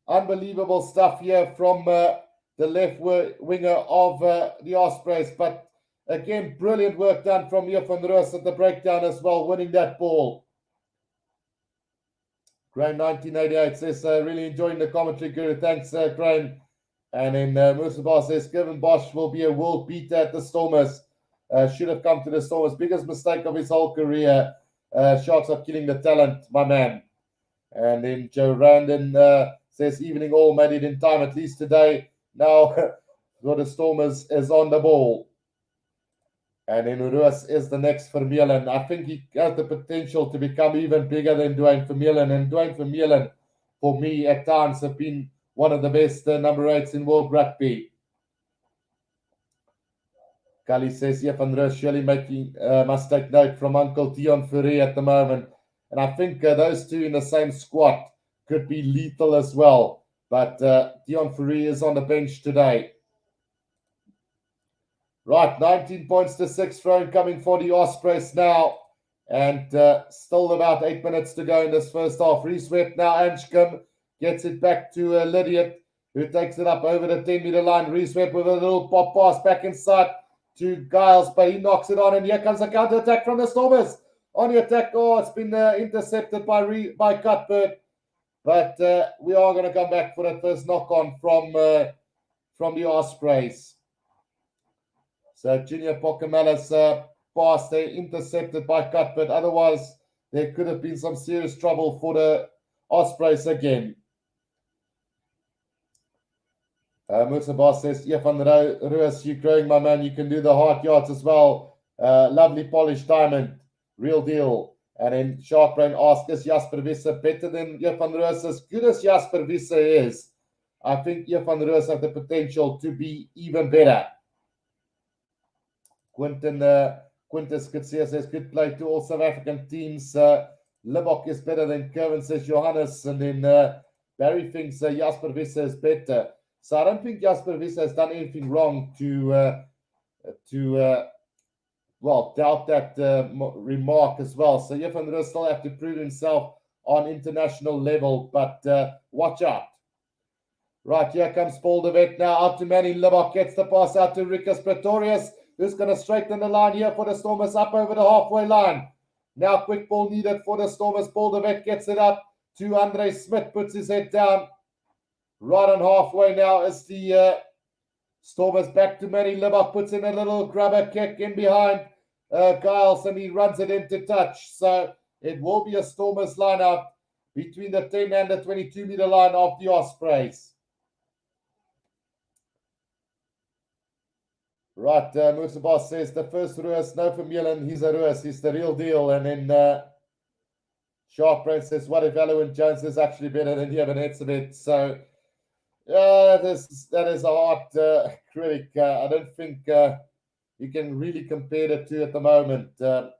Unbelievable stuff here from the left winger of the Ospreys. But again, brilliant work done from Van Roos at the breakdown as well, winning that ball. Graham 1988 says, really enjoying the commentary, Guru. Thanks, Graham. And then Musabar says, Kevin Bosch will be a world beater at the Stormers. Should have come to the Stormers. Biggest mistake of his whole career. Sharks are killing the talent, my man. And then Joe Randon says, evening all, made it in time, at least today. Now, for the Stormers is on the ball. And then Roos is the next Vermeulen. I think he has the potential to become even bigger than Dwayne Vermeulen. And Dwayne Vermeulen, for me, at times have been one of the best number 8s in world rugby. Kali says, Van Roos surely making, must take note from Uncle Dion Fourie at the moment. And I think those two in the same squad could be lethal as well. But Dion Fourie is on the bench today. Right, 19 points to 6 thrown coming for the Ospreys now. And still about 8 minutes to go in this first half. Reese Webb now, Anschkum gets it back to Lydiard, who takes it up over the 10-meter line. Reese Webb with a little pop pass back inside to Giles, but he knocks it on. And here comes a counter-attack from the Stormers. On the attack, it's been intercepted by Cuthbert. But we are going to come back for that first knock-on from the Ospreys. So Junior Pokamela's pass there intercepted by Cuthbert. Otherwise, there could have been some serious trouble for the Ospreys again. Musabar says, Van Roos, you're growing, my man. You can do the hard yards as well. Lovely polished diamond. Real deal. And then Sharkbrain asks, is Jasper Wisse better than Van Roos? As good as Jasper Wisse is, I think Van Roos has the potential to be even better. Quintus Kutsia says, good play to all South African teams. Libbok is better than Kerwin, says Johannes. And then Barry thinks Jasper Wisse is better. So I don't think Jasper Wisse has done anything wrong to doubt that remark as well. So Van Roos still have to prove himself on international level, but watch out. Right, here comes Paul de Wet now, out to Manny Libbok, gets the pass out to Rikus Pretorius, who's going to straighten the line here for the Stormers up over the halfway line. Now quick ball needed for the Stormers. Paul de Wet gets it up to Andre Smith, puts his head down. Right on halfway now is the Stormers back to Manny Libbok, puts in a little grubber kick in behind Giles, and he runs it into touch. So it will be a Stormers lineup between the 10 and the 22-meter line of the Ospreys. Right, Boss says the first Ruas, no Vermeulen, he's a Ruas, he's the real deal. And then Sharp Brain says, what if Alwyn Jones is actually better than Evan Etzebeth? So that is a hard critic. I don't think you can really compare the two at the moment. But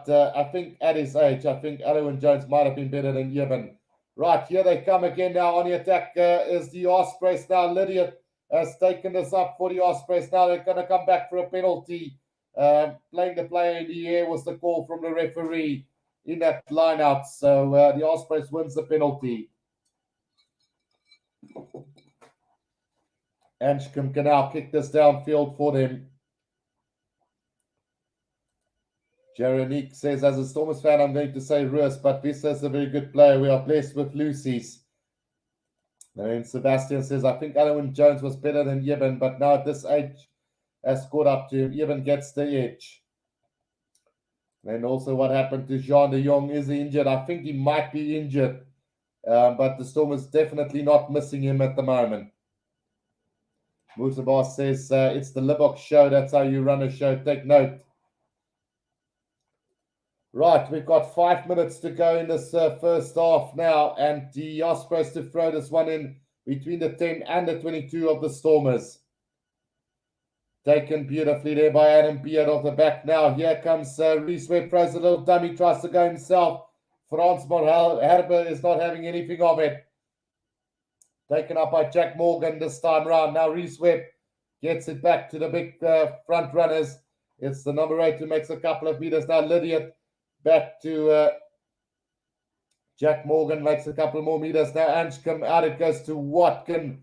I think at his age, I think Alwyn Jones might have been better than Evan. Right, here they come again now. On the attack is the Ospreys now. Lydia has taken this up for the Ospreys. Now they're going to come back for a penalty. Playing the player in the air was the call from the referee in that line-out. So the Ospreys wins the penalty. Anshcombe can now kick this downfield for them. Jeronique says, as a Stormers fan, I'm going to say Ruas, but Vista is a very good player. We are blessed with Lucy's. And then Sebastian says, I think Alwyn Jones was better than Evan, but now at this age has caught up to him. Evan gets the edge. And also what happened to Jean de Jong. Is he injured? I think he might be injured. But the Stormers definitely not missing him at the moment. Musabar says, it's the Libbok show. That's how you run a show. Take note. Right, we've got 5 minutes to go in this first half now, and the Ospreys to throw this one in between the 10 and the 22 of the Stormers. Taken beautifully there by Adam Beard off the back now. Here comes Reese Webb, throws a little dummy, tries to go himself. Frans Herber is not having anything of it. Taken up by Jack Morgan this time round. Now Reese Webb gets it back to the big front runners. It's the number 8 who makes a couple of meters. Now Lydia back to Jack Morgan, makes a couple more meters. Now Anshcombe out, it goes to Watkin.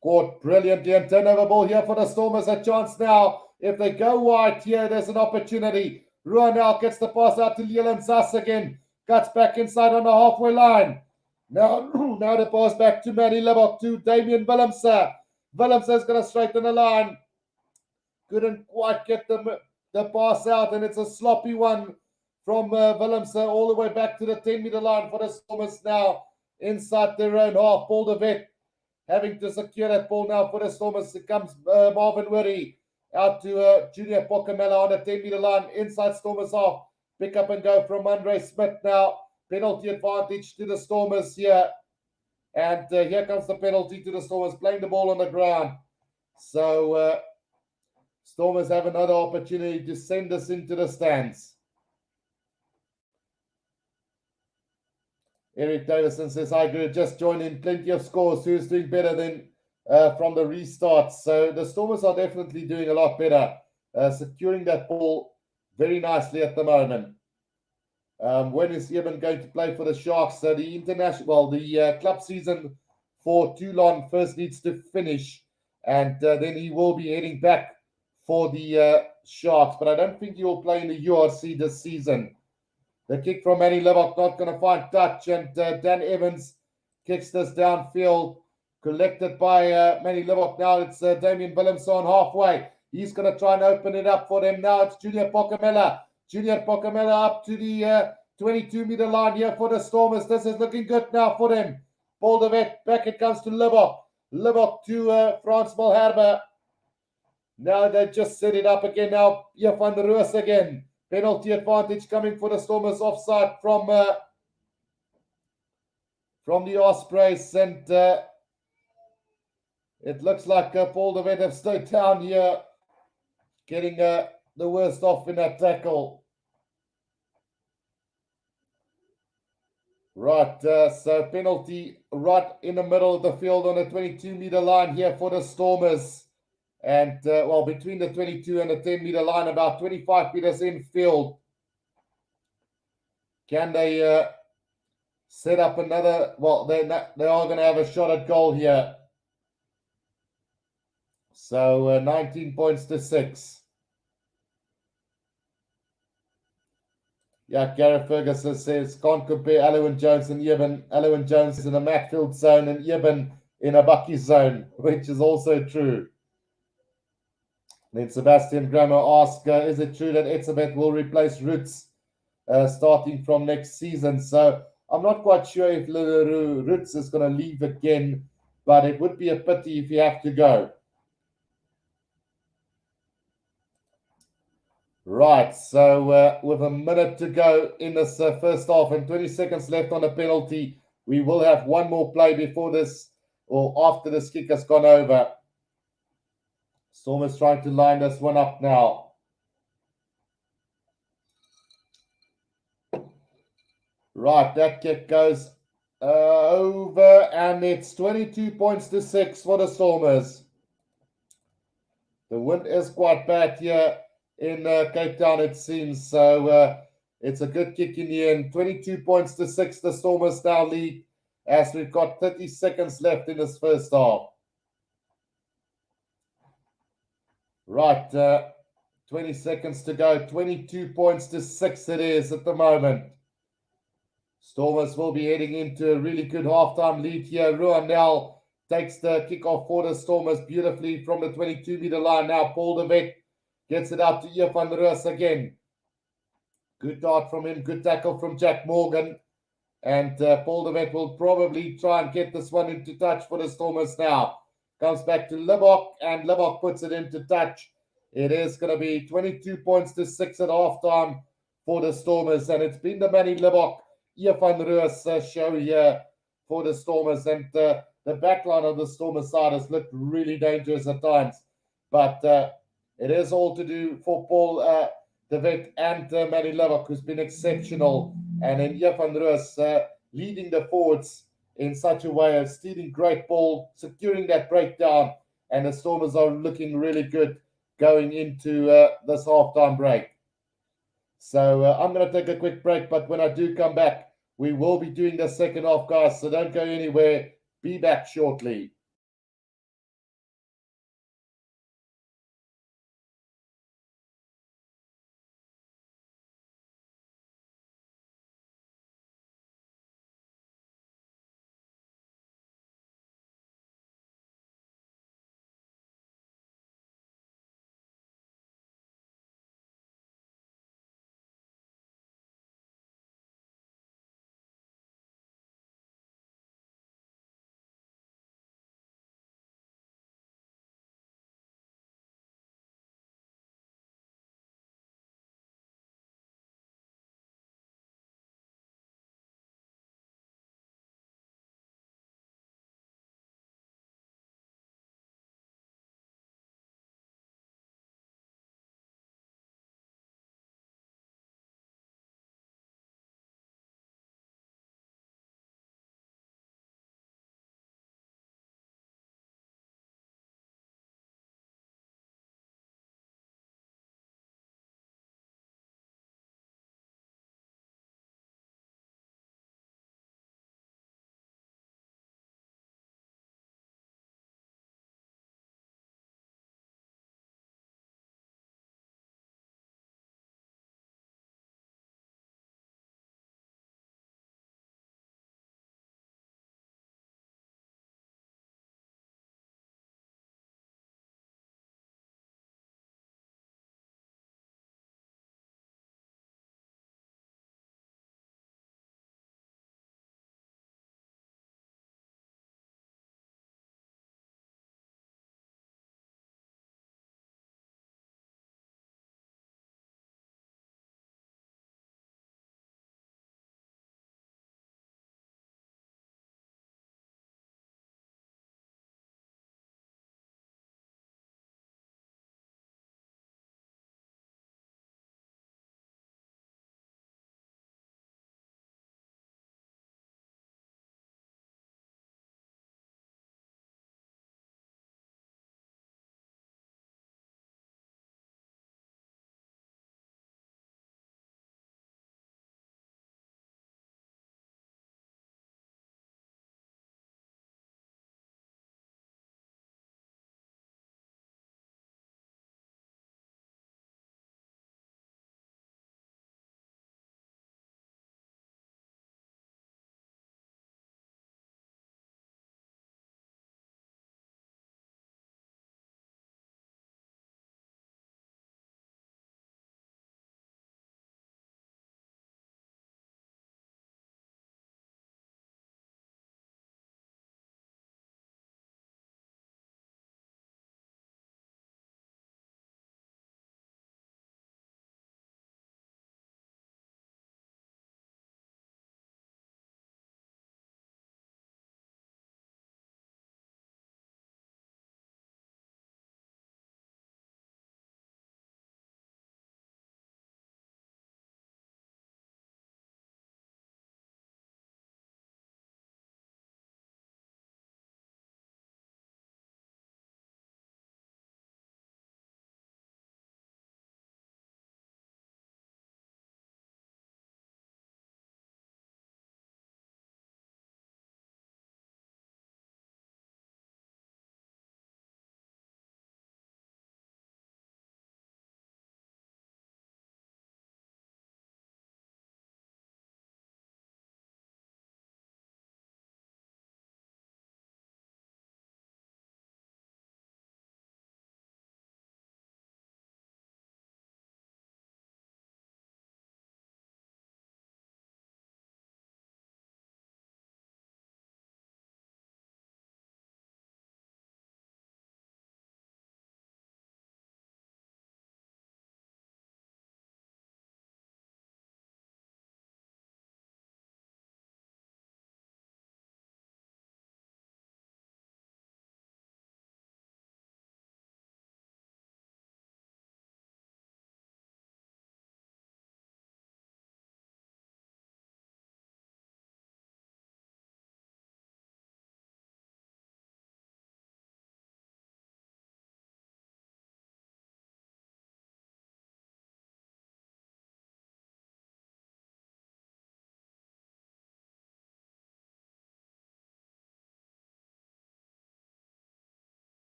Caught brilliantly, and turnover ball here for the Stormers. A chance now. If they go wide here, there's an opportunity. Ruanel gets the pass out to Leland Sass again. Cuts back inside on the halfway line. Now the pass back to Manny Libbok, to Damien Willemse. Willemse is going to straighten the line. Couldn't quite get the pass out, and it's a sloppy one from Willemse all the way back to the 10-meter line for the Stormers now inside their own half. Paul de Wet having to secure that ball now for the Stormers. It comes Marvin Wirry out to Junior Pocamella on the 10-meter line inside Stormers half. Pick up and go from Andre Smith now. Penalty advantage to the Stormers here. And here comes the penalty to the Stormers, playing the ball on the ground. So Stormers have another opportunity to send this into the stands. Eric Davison says, I agree, just joined in, plenty of scores. Who's doing better than from the restarts? So the Stormers are definitely doing a lot better, securing that ball very nicely at the moment. When is Eben going to play for the Sharks? So the club season for Toulon first needs to finish, and then he will be heading back for the Sharks. But I don't think he will play in the URC this season. The kick from Manny Libbok, not going to find touch, and Dan Evans kicks this downfield, collected by Manny Libbok. Now it's Damien Willemse on halfway. He's going to try and open it up for them. Now it's Junior Pocamella. Junior Pocamella up to the 22-meter line here for the Stormers. This is looking good now for them. Paul de Wet, back it comes to Libbok. Libbok to Frans Malherbe. Now they just set it up again. Now here van der Roos again. Penalty advantage coming for the Stormers, offside from the Ospreys, and it looks like Paul de Wet have stayed down here, getting the worst off in that tackle. Right, so penalty right in the middle of the field on the 22-meter line here for the Stormers. And, between the 22 and the 10-meter line, about 25 meters in field. Can they set up another? Well, they are going to have a shot at goal here. So 19 points to 6. Yeah, Gareth Ferguson says can't compare Alwyn Jones and Eben. Alwyn Jones is in a Macfield zone and Eben in a Bucky zone, which is also true. Then Sebastian Grammer asks, is it true that Etzebeth will replace Roots starting from next season? So I'm not quite sure if Roots is going to leave again, but it would be a pity if he have to go. Right, so with a minute to go in this first half and 20 seconds left on the penalty, we will have one more play before this or after this kick has gone over. Stormers trying to line this one up now. Right, that kick goes over and it's 22 points to 6 for the Stormers. The wind is quite bad here in Cape Town, it seems. So it's a good kick in the end. 22 points to 6, the Stormers now lead as we've got 30 seconds left in this first half. Right, 20 seconds to go. 22 points to 6 it is at the moment. Stormers will be heading into a really good halftime lead here. Ruanel takes the kickoff for the Stormers beautifully from the 22-meter line. Now Paul de Wet gets it out to Ian van Roos again. Good dart from him. Good tackle from Jack Morgan. And Paul de Wet will probably try and get this one into touch for the Stormers now. Comes back to Libbok, and Libbok puts it into touch. It is going to be 22 points to 6 at halftime for the Stormers. And it's been the Manny Libbok, Ian van Roos show here for the Stormers. And the backline of the Stormers side has looked really dangerous at times. But it is all to do for Paul de Wet and Manny Libbok, who's been exceptional. And then Ian van Roos leading the forwards in such a way as stealing great ball, securing that breakdown. And the Stormers are looking really good going into this halftime break. So I'm going to take a quick break, but when I do come back, we will be doing the second half, guys. So don't go anywhere. Be back shortly.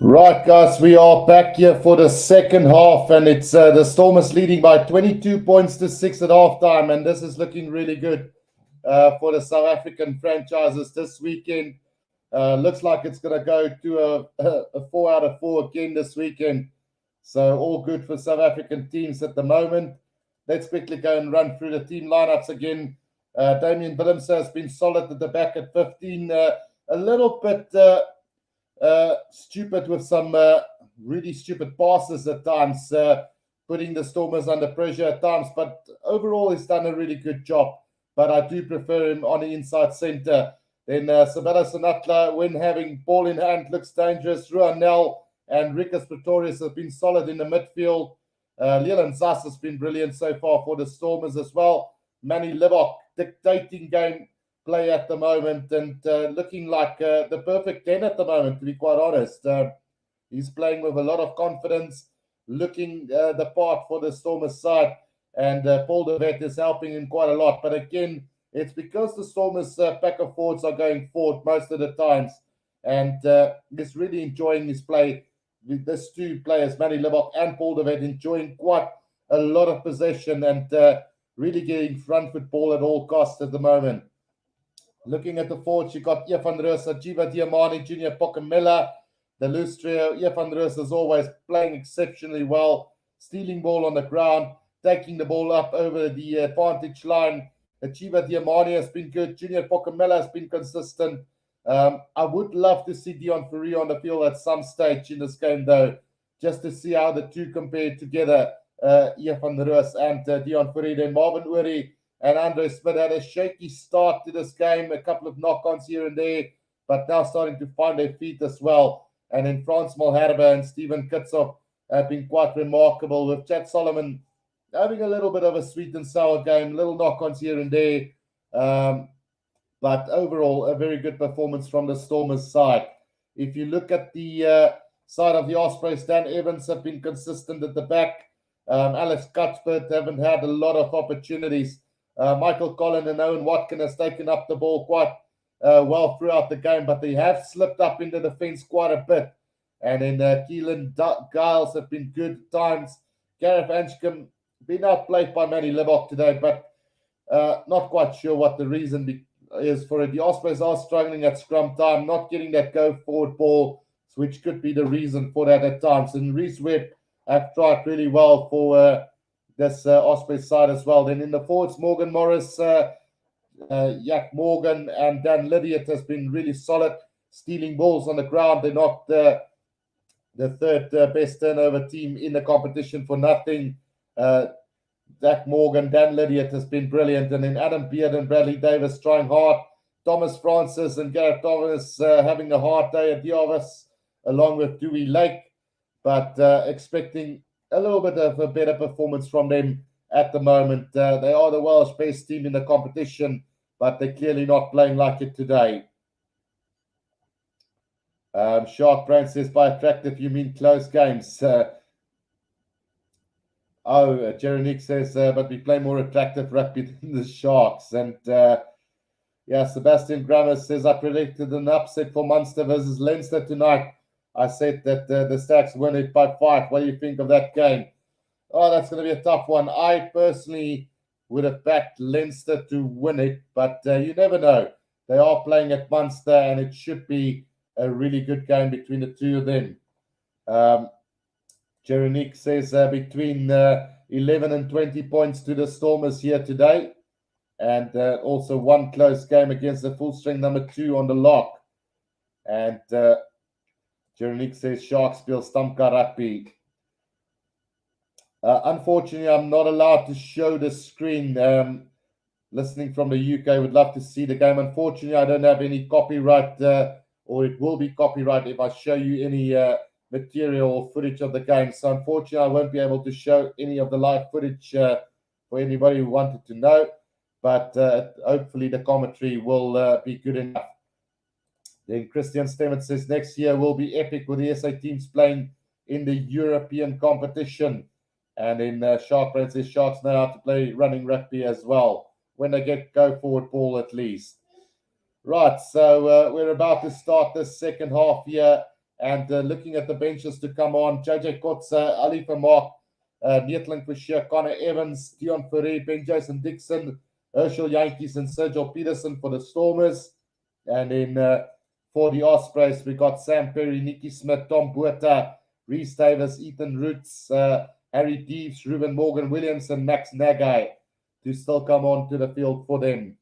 Right, guys, we are back here for the second half, and it's the Stormers leading by 22 points to 6 at halftime, and this is looking really good for the South African franchises this weekend. Looks like it's going to go to a 4 out of 4 again this weekend. So all good for South African teams at the moment. Let's quickly go and run through the team lineups again. Damian Willemse has been solid at the back at 15. A little bit stupid with some really stupid passes at times, putting the Stormers under pressure at times. But overall, he's done a really good job. But I do prefer him on the inside centre. Then Sabela Senatla, when having ball in hand, looks dangerous. Ruanel and Rikus Pretorius have been solid in the midfield. Leland Zas has been brilliant so far for the Stormers as well. Manny Libok dictating game play at the moment and looking like the perfect 10 at the moment, to be quite honest. He's playing with a lot of confidence, looking the part for the Stormers side, and Paul de Vet is helping him quite a lot. But again, it's because the Stormers pack of forwards are going forward most of the times, and he's really enjoying his play. With these two players, Manny Libok and Paul de Vet, enjoying quite a lot of possession and really getting front foot ball at all costs at the moment. Looking at the forwards, you got Van Rosa, Jiva Diamani, Junior Pocamella, the loose trio. Van Rosa is always playing exceptionally well, stealing ball on the ground, taking the ball up over the advantage line. Jiva Diamani has been good. Junior Pocamella has been consistent. I would love to see Dion Fourie on the field at some stage in this game, though, just to see how the two compare together, Van Roos and Dion Fourie. Then Marvin Uri and Andre Smith had a shaky start to this game, a couple of knock-ons here and there, but now starting to find their feet as well. And then Frans Malherbe and Steven Kitsop have been quite remarkable, with Chad Solomon having a little bit of a sweet and sour game, little knock-ons here and there. But overall, a very good performance from the Stormers side. If you look at the side of the Ospreys, Dan Evans have been consistent at the back. Alex Cuthbert haven't had a lot of opportunities. Michael Collin and Owen Watkin has taken up the ball quite well throughout the game, but they have slipped up in the defence quite a bit. And then Keelan Giles have been good at times. Gareth Anscombe been outplayed by Manny Libok today, but not quite sure what the reason is for it. The Ospreys are struggling at scrum time, not getting that go forward ball, which could be the reason for that at times. And Reece Webb have tried really well for this Ospreys side as well. Then in the forwards, Morgan Morris, Jack Morgan, and Dan Lydiot has been really solid, stealing balls on the ground. They're not the third best turnover team in the competition for nothing. Jack Morgan, Dan Lydiot has been brilliant. And then Adam Beard and Bradley Davis trying hard. Thomas Francis and Gareth Thomas having a hard day at Jarvis, along with Dewey Lake. But expecting a little bit of a better performance from them at the moment. They are the Welsh best team in the competition, but they're clearly not playing like it today. Shark Brand says, by attractive, you mean close games. Jerry Nick says, but we play more attractive rugby than the Sharks. And Sebastian Grammer says, I predicted an upset for Munster versus Leinster tonight. I said that the Stacks win it by 5. What do you think of that game? Oh, that's going to be a tough one. I personally would have backed Leinster to win it, but you never know. They are playing at Munster, and it should be a really good game between the two of them. Jerry Nick says between 11 and 20 points to the Stormers here today, and also one close game against the full strength number 2 on the lock. And Jerry Nick says Sharks speel Stamka rugby. Unfortunately, I'm not allowed to show the screen. Listening from the UK, would love to see the game. Unfortunately, I don't have any copyright, or it will be copyright if I show you any material or footage of the game. So unfortunately, I won't be able to show any of the live footage for anybody who wanted to know. But hopefully the commentary will be good enough. Then Christian Stemmet says next year will be epic with the SA teams playing in the European competition. And then Shark Brand says Sharks know how to play running rugby as well, when they get go forward ball at least. Right, so we're about to start the second half here. And looking at the benches to come on, JJ Kotze, Ali Vermaak, Neethling Fischer, Connor Evans, Dion Ferre, Ben Jason Dixon, Herschel Yankees, and Sergio Peterson for the Stormers. And then for the Ospreys, we got Sam Perry, Nicky Smith, Tom Botha, Reese Davis, Ethan Roots, Harry Deves, Ruben Morgan Williams, and Max Nagai to still come on to the field for them.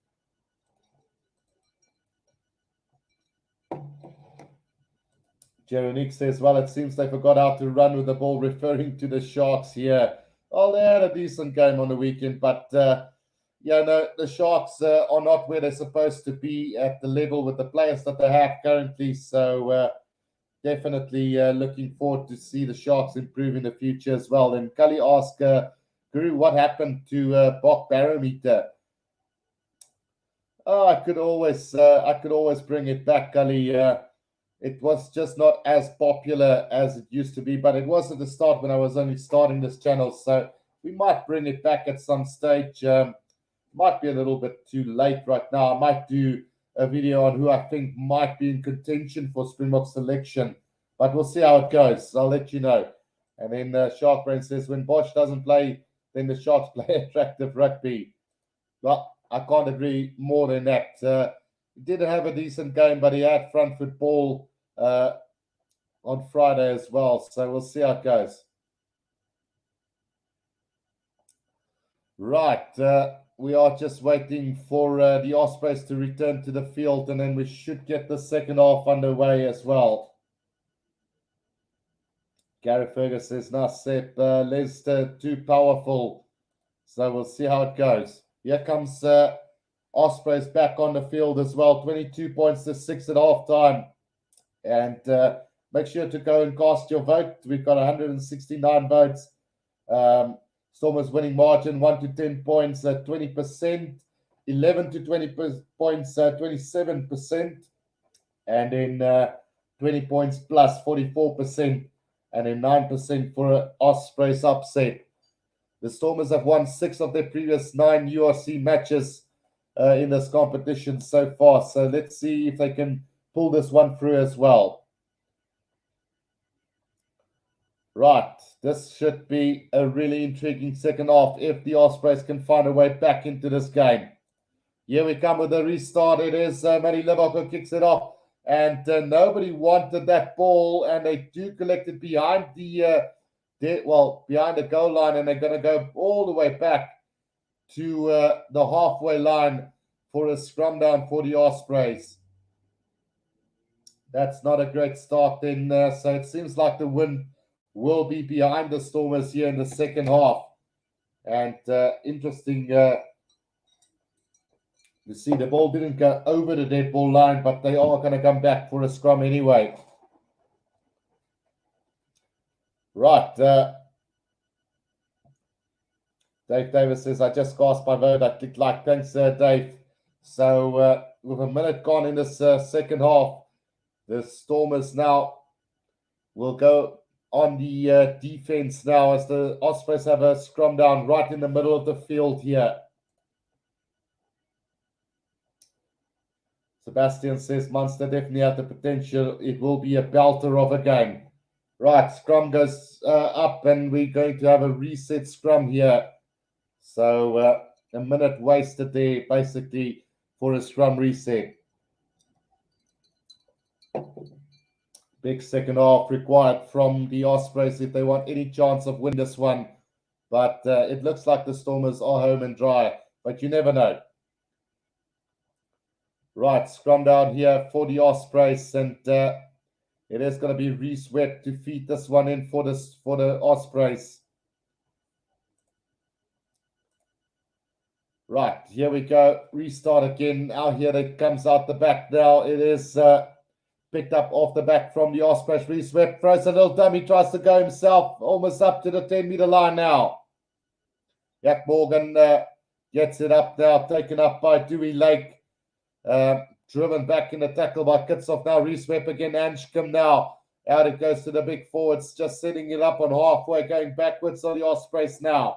Jeronique says, well, it seems they forgot how to run with the ball, referring to the Sharks here. Oh, they had a decent game on the weekend, but yeah, no, the Sharks are not where they're supposed to be at the level with the players that they have currently. So definitely looking forward to see the Sharks improve in the future as well. And Cully asked, Guru, what happened to Bok Barometer? Oh, I could always bring it back, Cully. It was just not as popular as it used to be, but it was at the start when I was only starting this channel. So we might bring it back at some stage. Might be a little bit too late right now. I might do a video on who I think might be in contention for Springbok selection, but we'll see how it goes. I'll let you know. And then Shark Brain says, when Bosch doesn't play, then the Sharks play attractive rugby. Well, I can't agree more than that. He did have a decent game, but he had front foot ball on Friday as well. So we'll see how it goes. Right. We are just waiting for the Ospreys to return to the field, and then we should get the second half underway as well. Gary Fergus says, nah, Sepp, Leicester too powerful. So we'll see how it goes. Here comes Ospreys back on the field as well. 22 points to 6 at halftime. And make sure to go and cast your vote. We've got 169 votes. Stormers winning margin 1 to 10 points at 20%, 11 to 20 points 27%, and then 20 points plus 44%, and then 9% for Ospreys upset. The Stormers have won 6 of their previous 9 URC matches in this competition so far. So let's see if they can pull this one through as well. Right, this should be a really intriguing second half if the Ospreys can find a way back into this game. Here we come with a restart. It is Matty Libbok who kicks it off, and nobody wanted that ball, and they do collect it behind behind the goal line, and they're going to go all the way back to the halfway line for a scrum down for the Ospreys. That's not a great start then, so it seems like the win will be behind the Stormers here in the second half. And interesting, you see the ball didn't go over the dead ball line, but they are going to come back for a scrum anyway. Right. Dave Davis says, I just cast my vote. I clicked like. Thanks, Dave. So with a minute gone in this second half, the Stormers now will go on the defense now as the Ospreys have a scrum down right in the middle of the field here. Sebastian says Munster definitely have the potential. It will be a belter of a game. Right, scrum goes up, and we're going to have a reset scrum here. So a minute wasted there basically for a scrum reset. Big second half required from the Ospreys if they want any chance of winning this one. But it looks like the Stormers are home and dry. But you never know. Right, scrum down here for the Ospreys. And it is going to be Reese Webb to feed this one in for the Ospreys. Right, here we go. Restart again. Now here it comes out the back now. It is... picked up off the back from the Ospreys. Reese Webb throws a little dummy, tries to go himself, almost up to the 10-meter line now. Jack Morgan gets it up now, taken up by Dewey Lake. Driven back in the tackle by Kitshoff now. Reese Webb again, Anshcombe now. Out it goes to the big forwards, just setting it up on halfway, going backwards on the Ospreys now.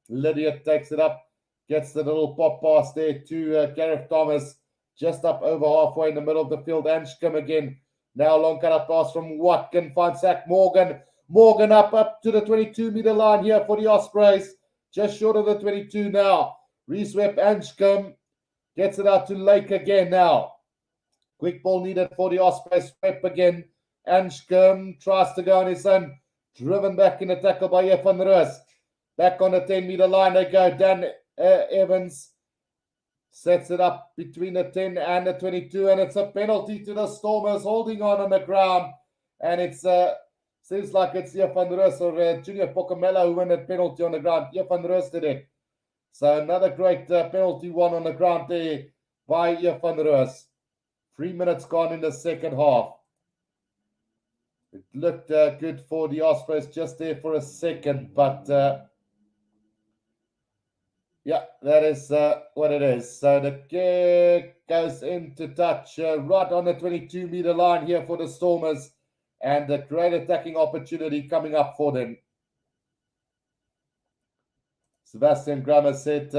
Lydiard takes it up, gets the little pop pass there to Gareth Thomas. Just up over halfway in the middle of the field. Anshcombe again Now long cut pass from Watkin, finds Zach Morgan. Morgan up to the 22-meter line here for the Ospreys. Just short of the 22 now. Reswep Anschkum gets it out to Lake again now. Quick ball needed for the Ospreys. Sweep again. Anschkum tries to go on his own. Driven back in the tackle by Jeff van Roos. Back on the 10-meter line they go. Dan Evans sets it up between the 10 and the 22, and it's a penalty to the Stormers, holding on the ground. And it's seems like it's Jeff van Roos or Junior Pocamelo who won that penalty on the ground. Jeff van Roos did it. So another great penalty won on the ground there by Jeff van Roos. 3 minutes gone in the second half. It looked good for the Ospreys just there for a second, but yeah, that is what it is. So the kick goes into touch right on the 22-meter line here for the Stormers, and a great attacking opportunity coming up for them. Sebastian Grammer said,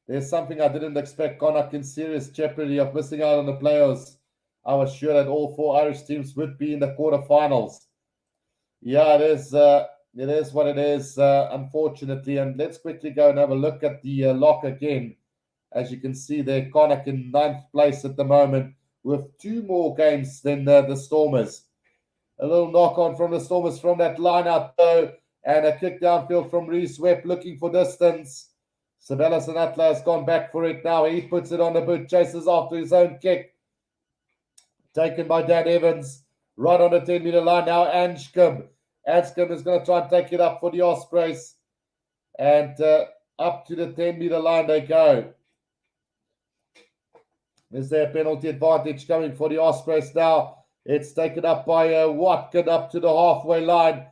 there's something I didn't expect. Connacht in serious jeopardy of missing out on the playoffs. I was sure that all 4 Irish teams would be in the quarterfinals. Yeah, it is what it is, unfortunately. And let's quickly go and have a look at the lock again. As you can see there, Connacht in 9th place at the moment with 2 more games than the Stormers. A little knock-on from the Stormers from that line-out, though. And a kick downfield from Reese Webb looking for distance. Sabella Sanatla has gone back for it now. He puts it on the boot, chases after his own kick. Taken by Dan Evans. Right on the 10-meter line now, Anschkum. Anschkum is going to try and take it up for the Ospreys. And up to the 10-meter line they go. Is there a penalty advantage coming for the Ospreys now? It's taken up by Watkin up to the halfway line.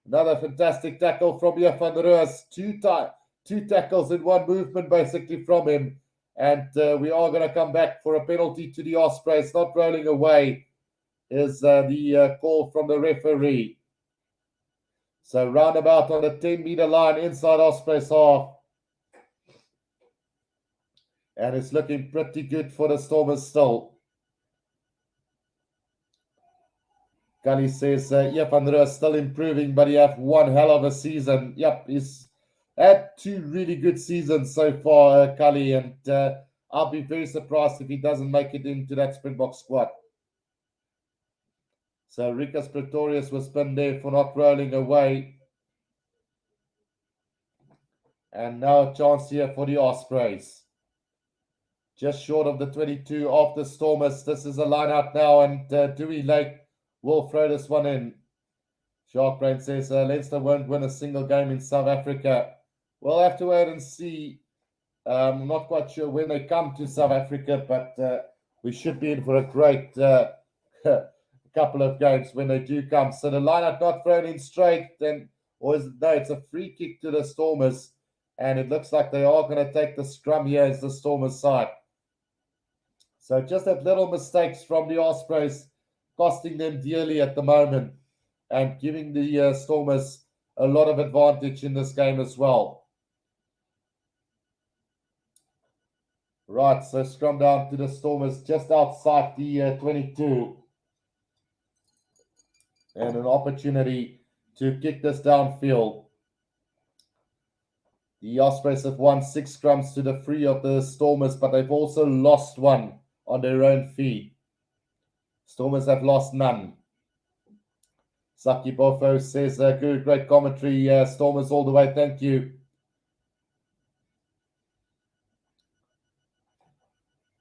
Another fantastic tackle from Jeff van Roos. Two tackles in one movement basically from him. And we are going to come back for a penalty to the Ospreys. Not rolling away is the call from the referee. So roundabout on the 10-meter line inside Ospreys half. And it's looking pretty good for the Stormers still. Gully says, Jeff van Roos still improving, but he have one hell of a season. Yep, he's had 2 really good seasons so far, Cully, and I'll be very surprised if he doesn't make it into that Springbok squad. So Rikas Pretorius was pinned there for not rolling away. And now a chance here for the Ospreys. Just short of the 22 of the Stormers. This is a line out now, and Dewey Lake will throw this one in. Sharkbrain says Leinster won't win a single game in South Africa. We'll have to wait and see. I'm not quite sure when they come to South Africa, but we should be in for a great couple of games when they do come. So the line-out not thrown in straight, then, or is it, no, it's a free kick to the Stormers, and it looks like they are going to take the scrum here as the Stormers side. So just that little mistakes from the Ospreys costing them dearly at the moment and giving the Stormers a lot of advantage in this game as well. Right, so scrum down to the Stormers just outside the 22. And an opportunity to kick this downfield. The Ospreys have won 6 scrums to the 3 of the Stormers, but they've also lost 1 on their own feet. Stormers have lost none. Saki Bofo says, good, great commentary. Stormers all the way, thank you.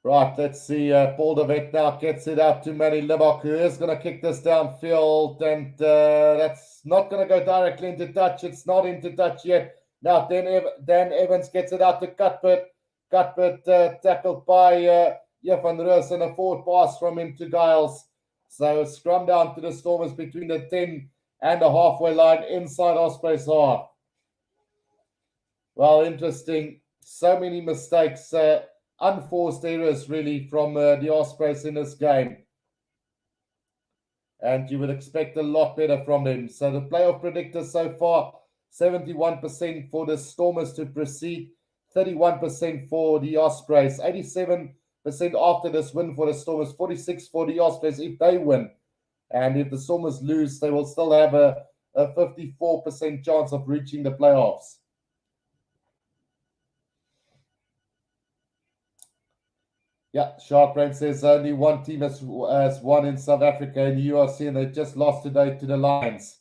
Right, let's see. Paul de Vet now gets it out to Manny Libok, who is going to kick this downfield, and that's not going to go directly into touch. It's not into touch yet. Now, Dan Evans gets it out to Cuthbert. Cuthbert tackled by Jeff van Roos, and a forward pass from him to Giles. So scrum down to the Stormers between the 10 and the halfway line inside Ospreys half. Well, interesting. So many mistakes. Unforced errors really from the Ospreys in this game. And you would expect a lot better from them. So the playoff predictor so far, 71% for the Stormers to proceed, 31% for the Ospreys, 87% after this win for the Stormers, 46 for the Ospreys if they win. And if the Stormers lose, they will still have a 54% chance of reaching the playoffs. Yeah, Shark Brain says only one team has won in South Africa in URC, and they just lost today to the Lions.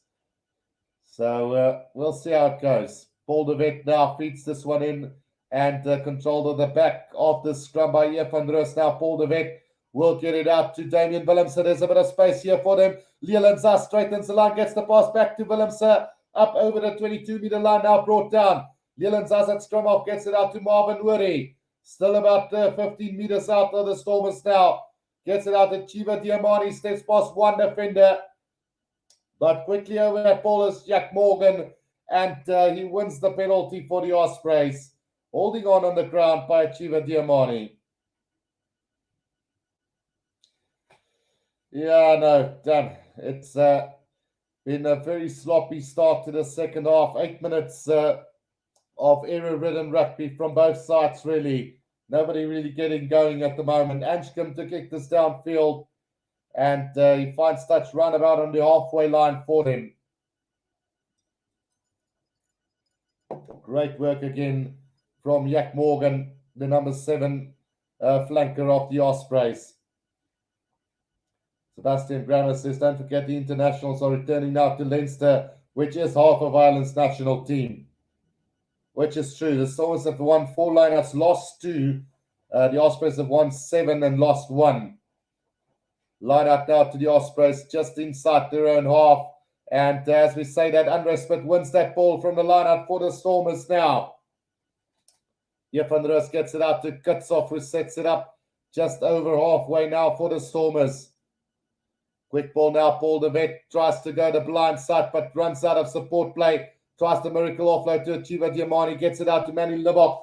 So we'll see how it goes. Paul de Wet now feeds this one in and controlled on the back of the scrum by Ian van Rust. Now Paul de Wet will get it out to Damian Willemse. There's a bit of space here for them. Leland Zas straightens the line, gets the pass back to Willemse. Up over the 22-meter line, now brought down. Leland Zas at scrum off, gets it out to Marvin Wuri. Still about 15 meters out of the Stormers now. Gets it out to Chiva Diamani, steps past one defender. But quickly over that ball is Jack Morgan, and he wins the penalty for the Ospreys. Holding on the ground by Chiva Diamani. Yeah, no, damn. It's been a very sloppy start to the second half. 8 minutes of error-ridden rugby from both sides, really. Nobody really getting going at the moment. Anschkum to kick this downfield, and he finds touch roundabout on the halfway line for him. Great work again from Jack Morgan, the number 7 flanker of the Ospreys. Sebastian Grammer says, don't forget the internationals are returning now to Leinster, which is half of Ireland's national team. Which is true. The Stormers have won 4 lineouts, lost 2. The Ospreys have won 7 and lost 1. Line out now to the Ospreys, just inside their own half. And as we say that, Andre Smith wins that ball from the line out for the Stormers now. Jeff van der Rust gets it out to Kutsoff, who sets it up just over halfway now for the Stormers. Quick ball now, Paul de Wet tries to go the blind side, but runs out of support play. Tries the miracle offload to Chiva Diamani, gets it out to Manny Libok.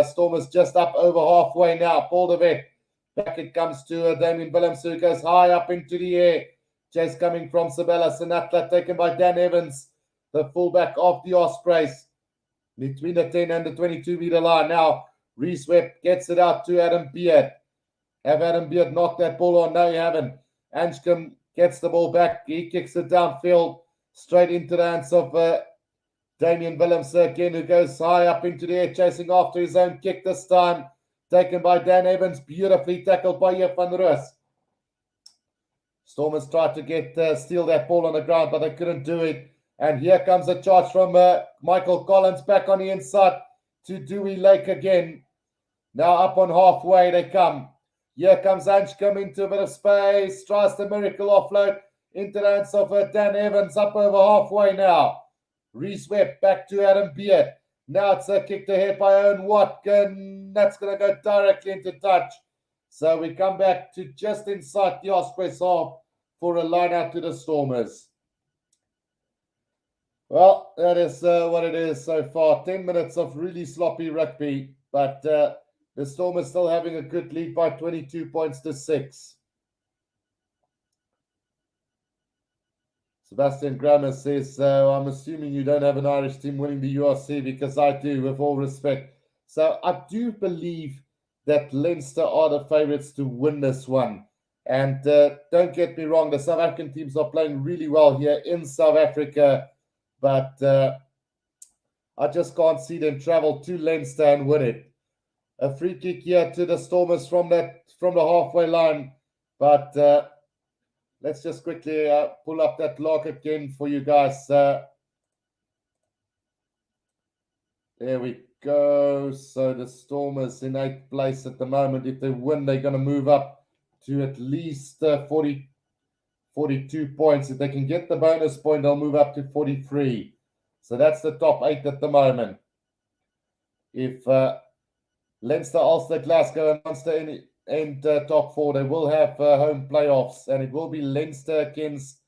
Stormers just up over halfway now. Paul de Wet. Back it comes to Damian Willemse, who goes high up into the air. Chase coming from Sabella Sinatla, taken by Dan Evans, the fullback of the Ospreys. Between the 10 and the 22-meter line. Now, Reese Webb gets it out to Adam Beard. Have Adam Beard knocked that ball on? No, you haven't. Anschkum gets the ball back. He kicks it downfield, straight into the hands of Damian Willemse again, who goes high up into the air, chasing after his own kick this time. Taken by Dan Evans, beautifully tackled by Jeff van Rust. Stormers tried to steal that ball on the ground, but they couldn't do it. And here comes a charge from Michael Collins back on the inside to Dewey Lake again. Now up on halfway they come. Here comes Anschkum into a bit of space, tries the miracle offload into the hands of Dan Evans, up over halfway now. Reese Webb back to Adam Beard. Now it's a kick to head by Owen Watkin. That's going to go directly into touch. So we come back to just inside the Ospreys half for a line out to the Stormers. Well, that is what it is so far. 10 minutes of really sloppy rugby, but the Stormers still having a good lead by 22 points to 6. Sebastian Grammer says, I'm assuming you don't have an Irish team winning the URC, because I do, with all respect. So I do believe that Leinster are the favourites to win this one. And don't get me wrong, the South African teams are playing really well here in South Africa, but I just can't see them travel to Leinster and win it. A free kick here to the Stormers from the halfway line, but let's just quickly pull up that log again for you guys. There we go. So the Stormers in 8th place at the moment. If they win, they're going to move up to at least 42 points. If they can get the bonus point, they'll move up to 43. So that's the top 8 at the moment. If Leinster, Ulster, Glasgow, and Munster in top 4, they will have home playoffs, and it will be Leinster against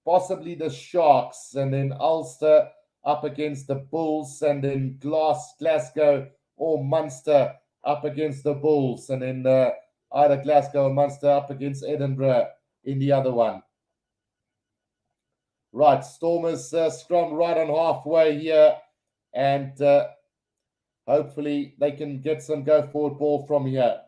possibly the Sharks, and then Ulster up against the Bulls, and then Glasgow or Munster up against the Bulls, and then either Glasgow or Munster up against Edinburgh in the other one. Right, Stormers scrum right on halfway here, and hopefully they can get some go-forward ball from here.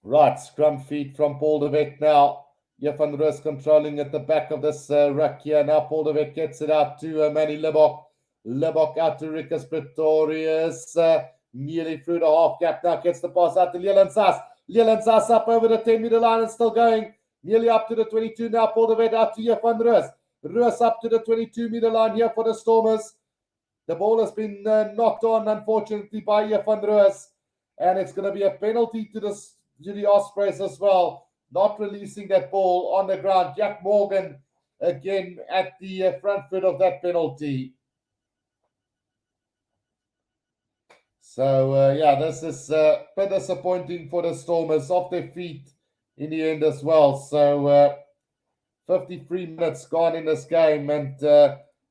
Right, scrum feed from Paul de Wet now. Van Rus controlling at the back of this ruck here. Now Paul de Wet gets it out to Manny Libbok. Libbok out to Rikus Pretorius. Nearly through the half gap. Now gets the pass out to Leland Sass. Leland Sass up over the 10-meter line and still going. Nearly up to the 22 now. Paul de Wet out to Van Rus. Rus up to the 22-meter line here for the Stormers. The ball has been knocked on, unfortunately, by Van Rus. And it's going to be a penalty to the Ospreys as well, not releasing that ball on the ground. Jack Morgan again at the front foot of that penalty. So, this is a bit disappointing for the Stormers, off their feet in the end as well. So, 53 minutes gone in this game, and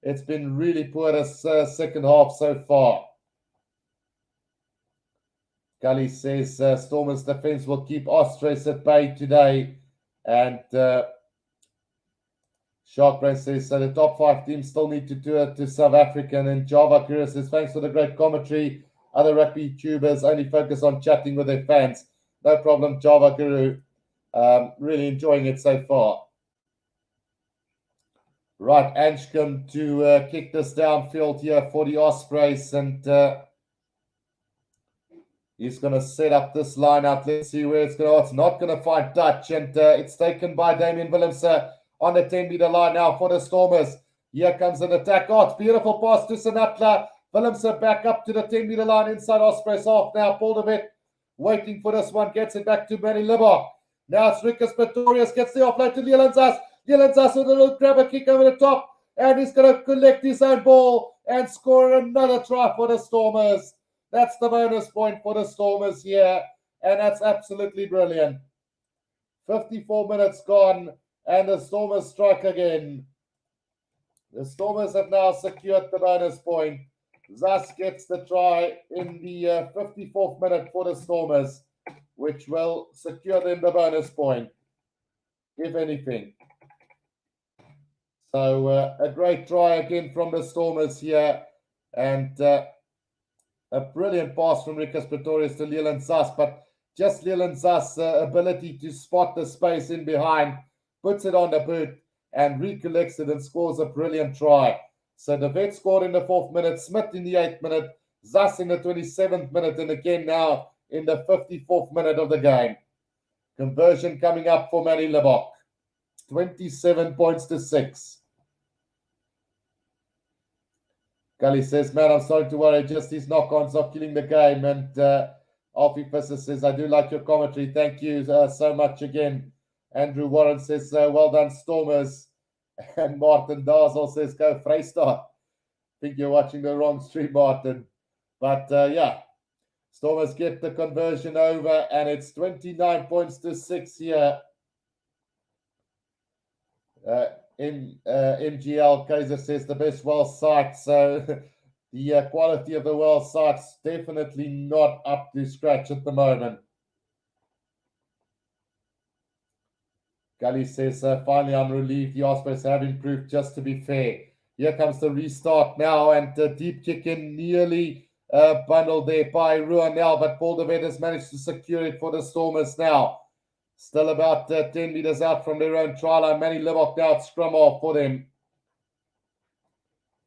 it's been really poor this second half so far. Gully says Stormers defense will keep Ospreys at bay today. And Sharkbrain says, so the top 5 teams still need to do it to South African. And Java Guru says, thanks for the great commentary. Other rugby tubers only focus on chatting with their fans. No problem, Java Guru. Really enjoying it so far. Right, Anshcombe to kick this downfield here for the Ospreys. And he's going to set up this lineup. Let's see where it's going to go. It's not going to find touch. And it's taken by Damien Willemse on the 10-meter line now for the Stormers. Here comes an attack. Oh, it's beautiful pass to Sinatla. Willemse back up to the 10-meter line inside Ospreys half now. Paul de Wet waiting for this one. Gets it back to Manny Libbok. Now it's Rikus Pretorius. Gets the offload to Leland Sass. Leland Sass with a little grabber kick over the top. And he's going to collect his own ball and score another try for the Stormers. That's the bonus point for the Stormers here. And that's absolutely brilliant. 54 minutes gone. And the Stormers strike again. The Stormers have now secured the bonus point. Zas gets the try in the 54th minute for the Stormers, which will secure them the bonus point, if anything. So a great try again from the Stormers here. And a brilliant pass from Rikus Pretorius to Leland Sass, but just Leland Sass' ability to spot the space in behind, puts it on the boot and recollects it and scores a brilliant try. So the Vet scored in the 4th minute, Smith in the 8th minute, Sass in the 27th minute, and again now in the 54th minute of the game. Conversion coming up for Manny Libbok. 27 points to 6. Gully says, man, I'm sorry to worry, just these knock-ons are killing the game. And Alfie Fisser says, I do like your commentary. Thank you so much again. Andrew Warren says, well done, Stormers. And Martin Dazel says, go Vrystaat. I think you're watching the wrong stream, Martin. But Stormers get the conversion over, and it's 29 points to 6 here. MGL Kaiser says the best well site. So the quality of the well site's definitely not up to scratch at the moment. Gully says, finally, I'm relieved the Ospreys have improved, just to be fair. Here comes the restart now, and the deep kick in nearly bundled there by Ruanel, but Paul de Wet has managed to secure it for the Stormers now. Still about 10 meters out from their own try line. Manny Libbok now at scrum off for them.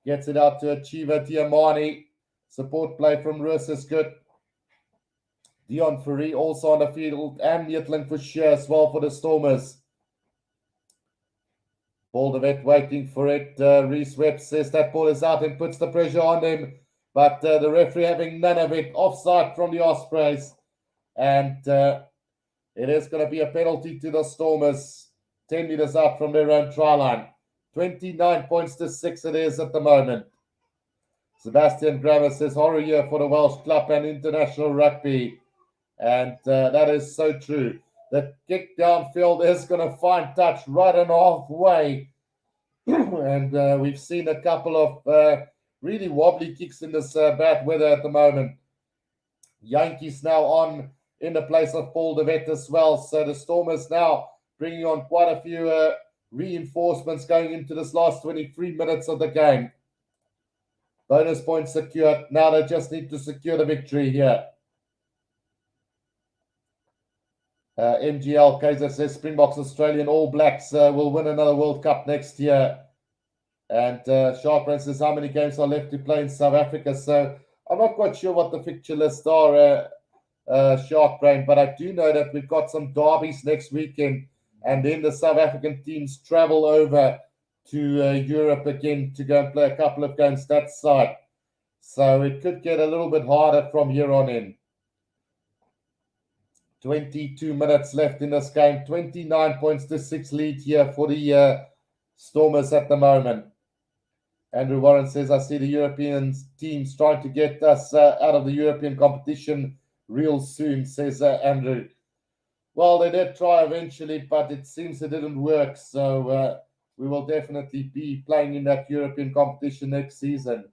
Gets it out to Achieva Diamani. Support play from Rus is good. Dion Fourie also on the field, and Neetling for sure as well for the Stormers. Paul de Wet waiting for it. Reese Webb says that ball is out and puts the pressure on them. But the referee having none of it. Offside from the Ospreys. And it is going to be a penalty to the Stormers. 10 meters out from their own try line. 29 points to 6 it is at the moment. Sebastian Grammer says horror year for the Welsh club and international rugby. And that is so true. The kick downfield is going to find touch right and halfway. And we've seen a couple of really wobbly kicks in this bad weather at the moment. Yankees now on in the place of Paul de Wet as well. So the Stormers now bringing on quite a few reinforcements going into this last 23 minutes of the game. Bonus points secured. Now they just need to secure the victory here. MGL Kaiser says Springboks Australian All Blacks will win another World Cup next year. And Sharp Brain says, how many games are left to play in South Africa? So I'm not quite sure what the fixture lists are, Sharp Brain, but I do know that we've got some derbies next weekend, and then the South African teams travel over to Europe again to go and play a couple of games that side. So it could get a little bit harder from here on in. 22 minutes left in this game. 29 points to 6 lead here for the Stormers at the moment. Andrew Warren says, I see the European teams trying to get us out of the European competition real soon, says Andrew. Well, they did try eventually, but it seems it didn't work. So we will definitely be playing in that European competition next season.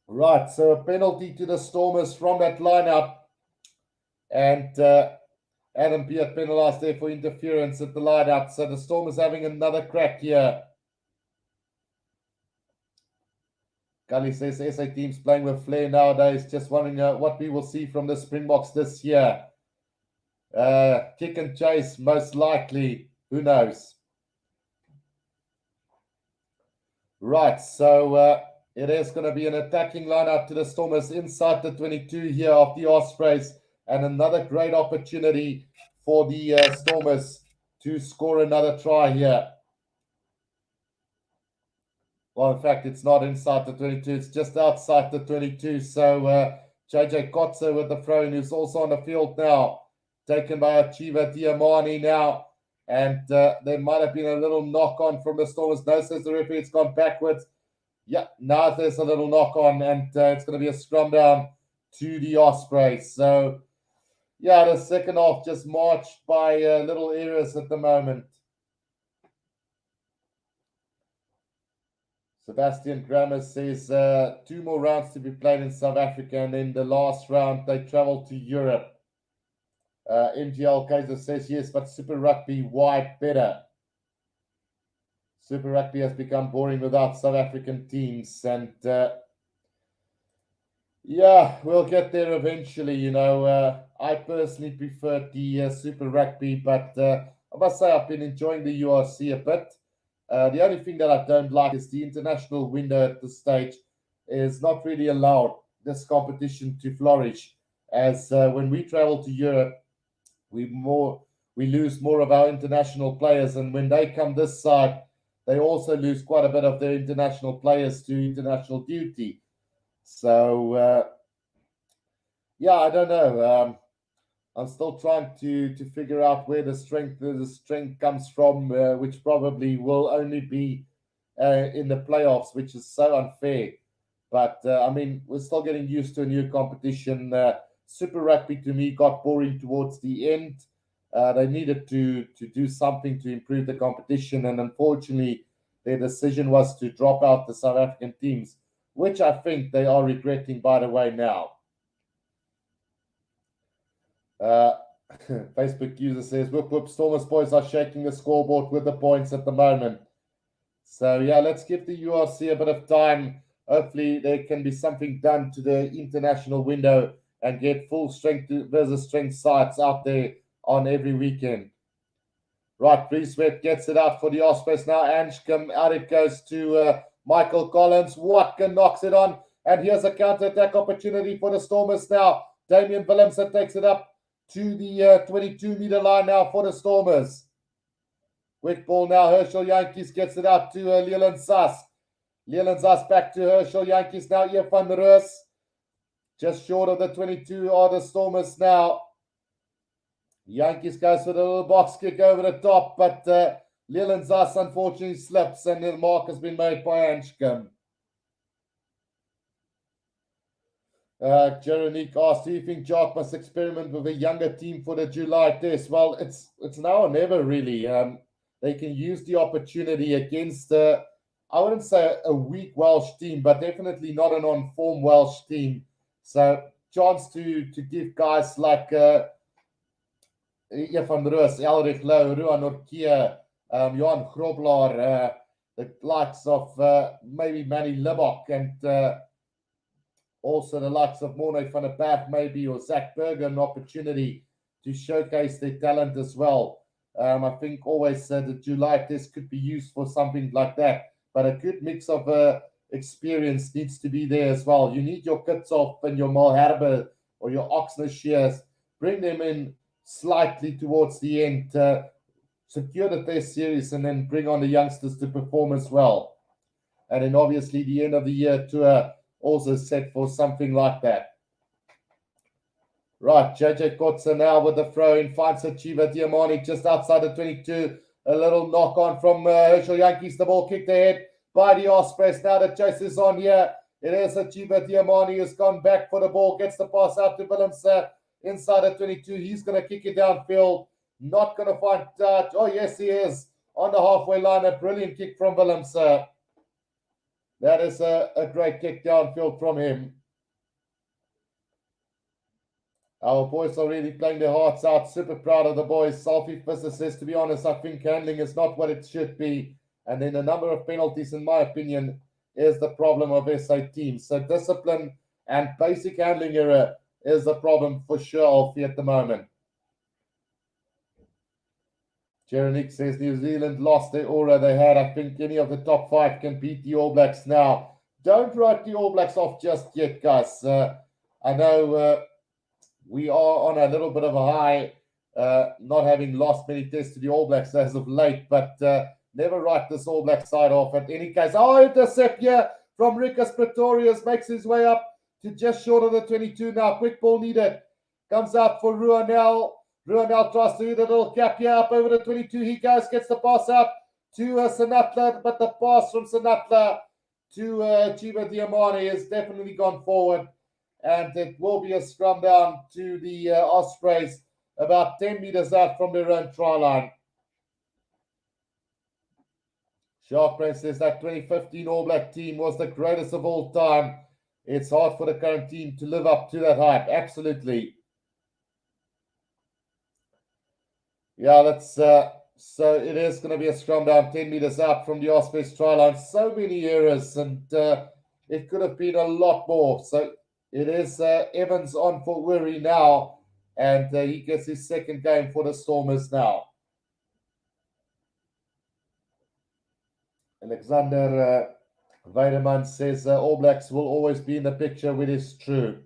Right, so a penalty to the Stormers from that lineup. And Adam Beard penalised there for interference at the lineup. So the Stormers having another crack here. Gully says SA teams playing with flair nowadays. Just wondering what we will see from the Springboks this year. Kick and chase, most likely. Who knows? Right, so it is going to be an attacking lineup to the Stormers inside the 22 here of the Ospreys. And another great opportunity for the Stormers to score another try here. Well, in fact, it's not inside the 22. It's just outside the 22. So JJ Kotze with the throw, who's also on the field now. Taken by Achiva Diamani now. And there might have been a little knock-on from the Stormers. No, says the referee, it's gone backwards. Yeah, now there's a little knock-on, and it's going to be a scrum down to the Ospreys. So, yeah, the second half just marched by little errors at the moment. Sebastian Grammer says 2 more rounds to be played in South Africa, and in the last round they travel to Europe. MGL Kaiser says yes, but Super Rugby, why better? Super Rugby has become boring without South African teams, and yeah, we'll get there eventually. You know, I personally prefer the Super Rugby, but I must say I've been enjoying the URC a bit. The only thing that I don't like is the international window at this stage is not really allowed this competition to flourish, as when we travel to Europe, we lose more of our international players, and when they come this side, they also lose quite a bit of their international players to international duty. So yeah, I don't know. I'm still trying to figure out where the strength comes from, which probably will only be in the playoffs, which is so unfair. But I mean, we're still getting used to a new competition. Super Rugby to me got boring towards the end. They needed to do something to improve the competition, and unfortunately, their decision was to drop out the South African teams, which I think they are regretting, by the way, now. Facebook user says, whoop whoop, Stormers boys are shaking the scoreboard with the points at the moment. So yeah, let's give the URC a bit of time. Hopefully there can be something done to the international window and get full strength versus strength sides out there on every weekend. Right, Breeswet gets it out for the Ospreys now. Anshcombe, out it goes to Michael Collins. Watkin knocks it on, and here's a counter-attack opportunity for the Stormers now. Damian Willemse takes it up to the 22-meter line now for the Stormers. Quick ball now. Herschel Yankees gets it out to Leland Sass. Leland Sass back to Herschel Yankees now. Ian van der Roos. Just short of the 22 are the Stormers now. Yankees goes with a little box kick over the top, but Leland Sass unfortunately slips, and the mark has been made by Anshcombe. Jeronique asked, do you think Jock must experiment with a younger team for the July test? Well, it's now or never, really. They can use the opportunity against, I wouldn't say a weak Welsh team, but definitely not an on-form Welsh team. So, chance to give guys like Ian van der Roos, Elrich Louw, Ruan Orkia, Johan Groblaar, the likes of maybe Manny Libbok and also the likes of Morne van der Berg maybe or Zach Berger an opportunity to showcase their talent as well. I think always the July test could be used for something like that, but a good mix of experience needs to be there as well. You need your Kitshoff and your Malherbe or your Oxner Shears. Bring them in slightly towards the end, secure the test series, and then bring on the youngsters to perform as well. And then obviously the end of the year tour also set for something like that. Right, JJ Kotze now with the throw in, finds Achieva Diamani just outside the 22. A little knock on from Herschel Yankees. The ball kicked ahead by the Ospreys. Now the chase is on here. It is Achieva Diamani who's gone back for the ball, gets the pass out to Willems inside the 22. He's going to kick it downfield. Not going to find touch. Oh, yes, he is on the halfway line. A brilliant kick from Willems. That is a great kick downfield from him. Our boys are really playing their hearts out. Super proud of the boys. Salfie Visser says, to be honest, I think handling is not what it should be. And then a number of penalties, in my opinion, is the problem of SA teams. So discipline and basic handling error is the problem for sure, Alfie, at the moment. Jeronic says New Zealand lost their aura they had. I think any of the top 5 can beat the All Blacks now. Don't write the All Blacks off just yet, guys. I know we are on a little bit of a high, not having lost many tests to the All Blacks as of late, but never write this All Black side off at any case. Oh, intercept here from Rikas Pretorius, makes his way up to just short of the 22 now. Quick ball needed. Comes out for Ruanel. Ruanel tries to hit a little cap here up over the 22. He goes, gets the pass out to Sanatla, but the pass from Sanatla to Chiba Diamani has definitely gone forward. And it will be a scrum down to the Ospreys about 10 meters out from their own try line. Sharkbrain says that 2015 All Black team was the greatest of all time. It's hard for the current team to live up to that hype. Absolutely. Yeah, that's so it is going to be a scrum down 10 meters out from the Ospreys try line. So many errors, and it could have been a lot more. So it is Evans on for Wirry now, and he gets his second game for the Stormers now. Alexander Weideman says All Blacks will always be in the picture, which is true.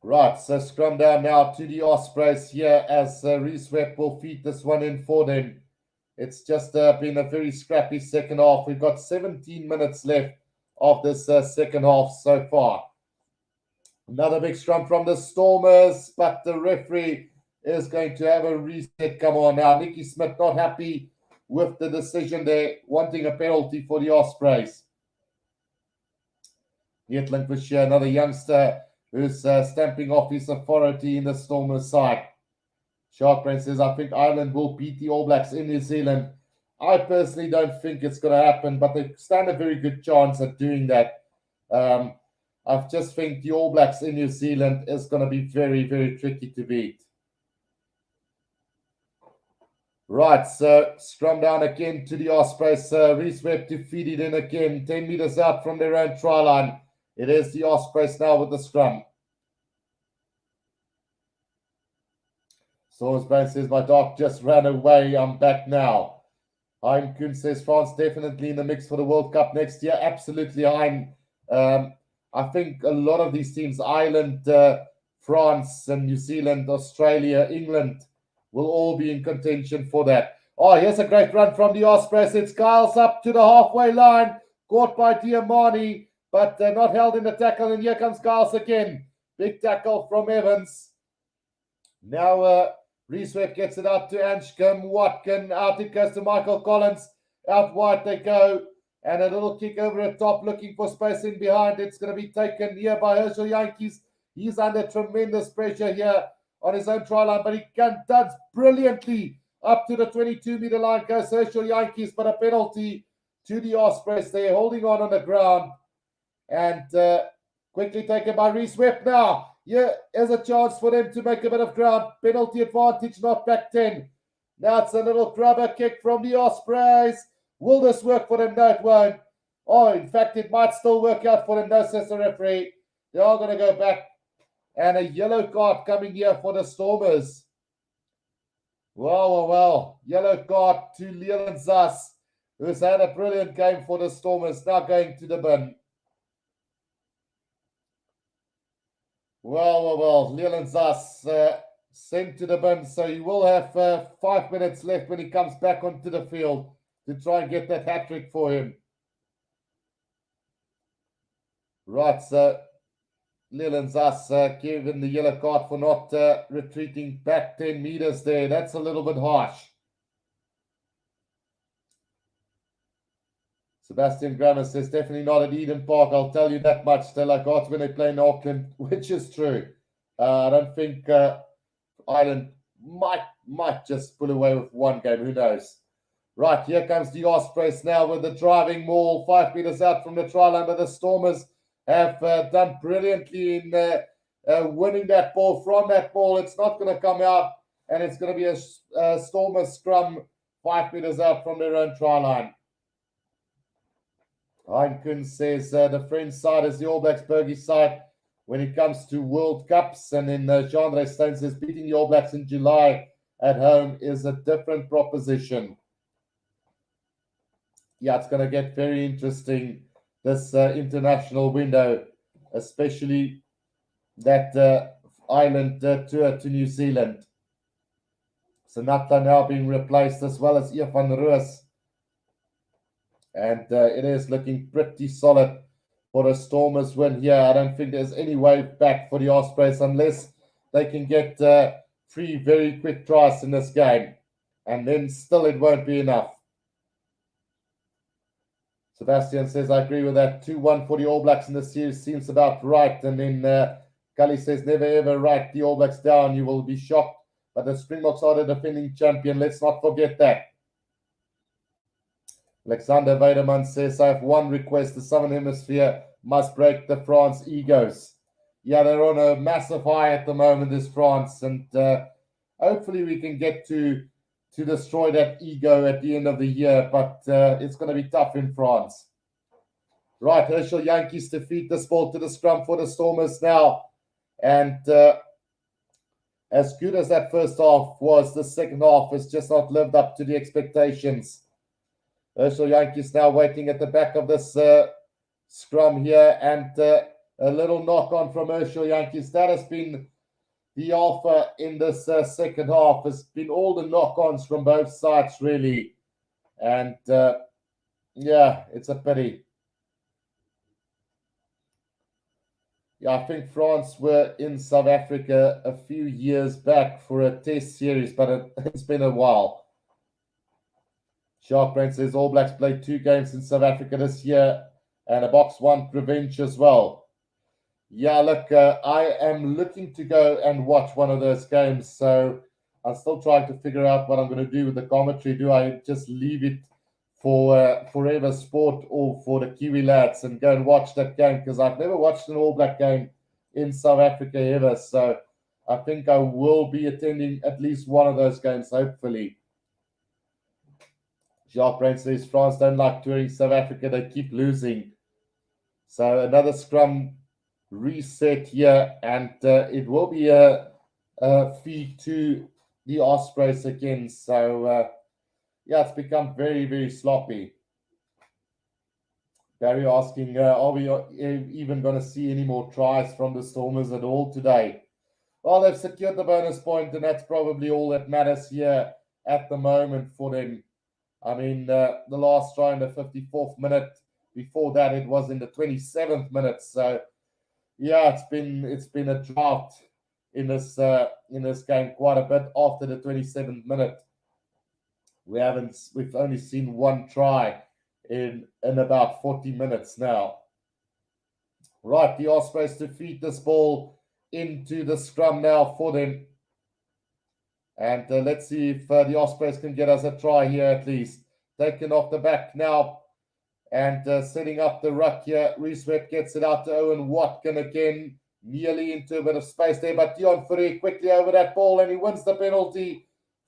Right, so scrum down now to the Ospreys here as Reece Webb will feed this one in for them. It's just been a very scrappy second half. We've got 17 minutes left of this second half so far. Another big scrum from the Stormers, but the referee is going to have a reset. Come on now. Nicky Smith not happy with the decision there, wanting a penalty for the Ospreys. Yetling Fisher, another youngster who's stamping off his authority in the Stormers side. Sharkbrain says, I think Ireland will beat the All Blacks in New Zealand. I personally don't think it's going to happen, but they stand a very good chance at doing that. I just think the All Blacks in New Zealand is going to be very, very tricky to beat. Right, so scrum down again to the Ospreys. Reece Webb to feed it in again, 10 meters out from their own try line. It is the Ospreys now with the scrum. Sorsbain says, my dog just ran away. I'm back now. Hein Kuhn says, France definitely in the mix for the World Cup next year. Absolutely, Hein. I think a lot of these teams, Ireland, France, and New Zealand, Australia, England, will all be in contention for that. Oh, here's a great run from the Ospreys. It's Giles up to the halfway line. Caught by Diamani, but not held in the tackle. And here comes Giles again. Big tackle from Evans. Now, Reece Webb gets it up to Anscombe. Watkin. Out it goes to Michael Collins. Out wide they go. And a little kick over the top, looking for space in behind. It's going to be taken here by Herschel Yankees. He's under tremendous pressure here on his own try line, but he does brilliantly up to the 22-meter line. Goes Herschel Yankees, but a penalty to the Ospreys. They're holding on the ground. And quickly taken by Reece Webb now. Here is a chance for them to make a bit of ground. Penalty advantage, not back 10. Now it's a little grubber kick from the Ospreys. Will this work for them? No, it won't. Oh, in fact, it might still work out for them. No, says the referee. They are going to go back. And a yellow card coming here for the Stormers. Well. Yellow card to Leland Zas, who's had a brilliant game for the Stormers, now going to the bin. Well. Leland Zas sent to the bin, so he will have 5 minutes left when he comes back onto the field to try and get that hat-trick for him. Right, so Leland Zas given the yellow card for not retreating back 10 meters there. That's a little bit harsh. Sebastian Grammer says, definitely not at Eden Park. I'll tell you that much. They're like odds when they play in Auckland, which is true. I don't think Ireland might just pull away with one game. Who knows? Right, here comes the Ospreys now with the driving maul 5 meters out from the try line, but the Stormers have done brilliantly in winning that ball from that ball. It's not going to come out, and it's going to be a Stormers scrum 5 meters out from their own try line. Heinkun says the French side is the All Blacks Bergie side when it comes to World Cups, and then Jean-André Stein says beating the All Blacks in July at home is a different proposition. Yeah, it's going to get very interesting this international window, especially that island tour to New Zealand. Sanata now being replaced, as well as Irfan Roos. And it is looking pretty solid for a Stormers win here. I don't think there's any way back for the Ospreys unless they can get 3 very quick tries in this game. And then still it won't be enough. Sebastian says, I agree with that. 2-1 for the All Blacks in the series seems about right. And then Cully says, never ever write the All Blacks down. You will be shocked. But the Springboks are the defending champion. Let's not forget that. Alexander Weideman says, I have one request. The Southern Hemisphere must break the France egos. Yeah, they're on a massive high at the moment, this France. And hopefully we can get to destroy that ego at the end of the year. But it's going to be tough in France. Right, Herschel Yankees defeat this ball to the scrum for the Stormers now. And as good as that first half was, the second half has just not lived up to the expectations. Herschel Yankees now waiting at the back of this scrum here, and a little knock on from Herschel Yankees. That has been the alpha in this second half. Has been all the knock-ons from both sides, really. And yeah, it's a pity. Yeah, I think France were in South Africa a few years back for a test series, but it's been a while. Sharkbrain says All Blacks played 2 games in South Africa this year and a box 1 revenge as well. Yeah, look, I am looking to go and watch one of those games, so I'm still trying to figure out what I'm going to do with the commentary. Do I just leave it for Forever Sport or for the Kiwi lads and go and watch that game? Because I've never watched an All Black game in South Africa ever, so I think I will be attending at least one of those games, hopefully. Jacques Brain says France don't like touring South Africa, they keep losing. So another scrum reset here, and it will be a feed to the Ospreys again. So yeah, it's become very, very sloppy. Barry asking, are we even going to see any more tries from the Stormers at all today? Well, they've secured the bonus point, and that's probably all that matters here at the moment for them. I mean, the last try in the 54th minute. Before that, it was in the 27th minute. So, yeah, it's been a drought in this game quite a bit after the 27th minute. We've only seen one try in about 40 minutes now. Right, the Ospreys to feed this ball into the scrum now for them. And let's see if the Ospreys can get us a try here at least. Taken off the back now and setting up the ruck here. Reece Webb gets it out to Owen Watkin again. Nearly into a bit of space there, but Dion Fourie quickly over that ball and he wins the penalty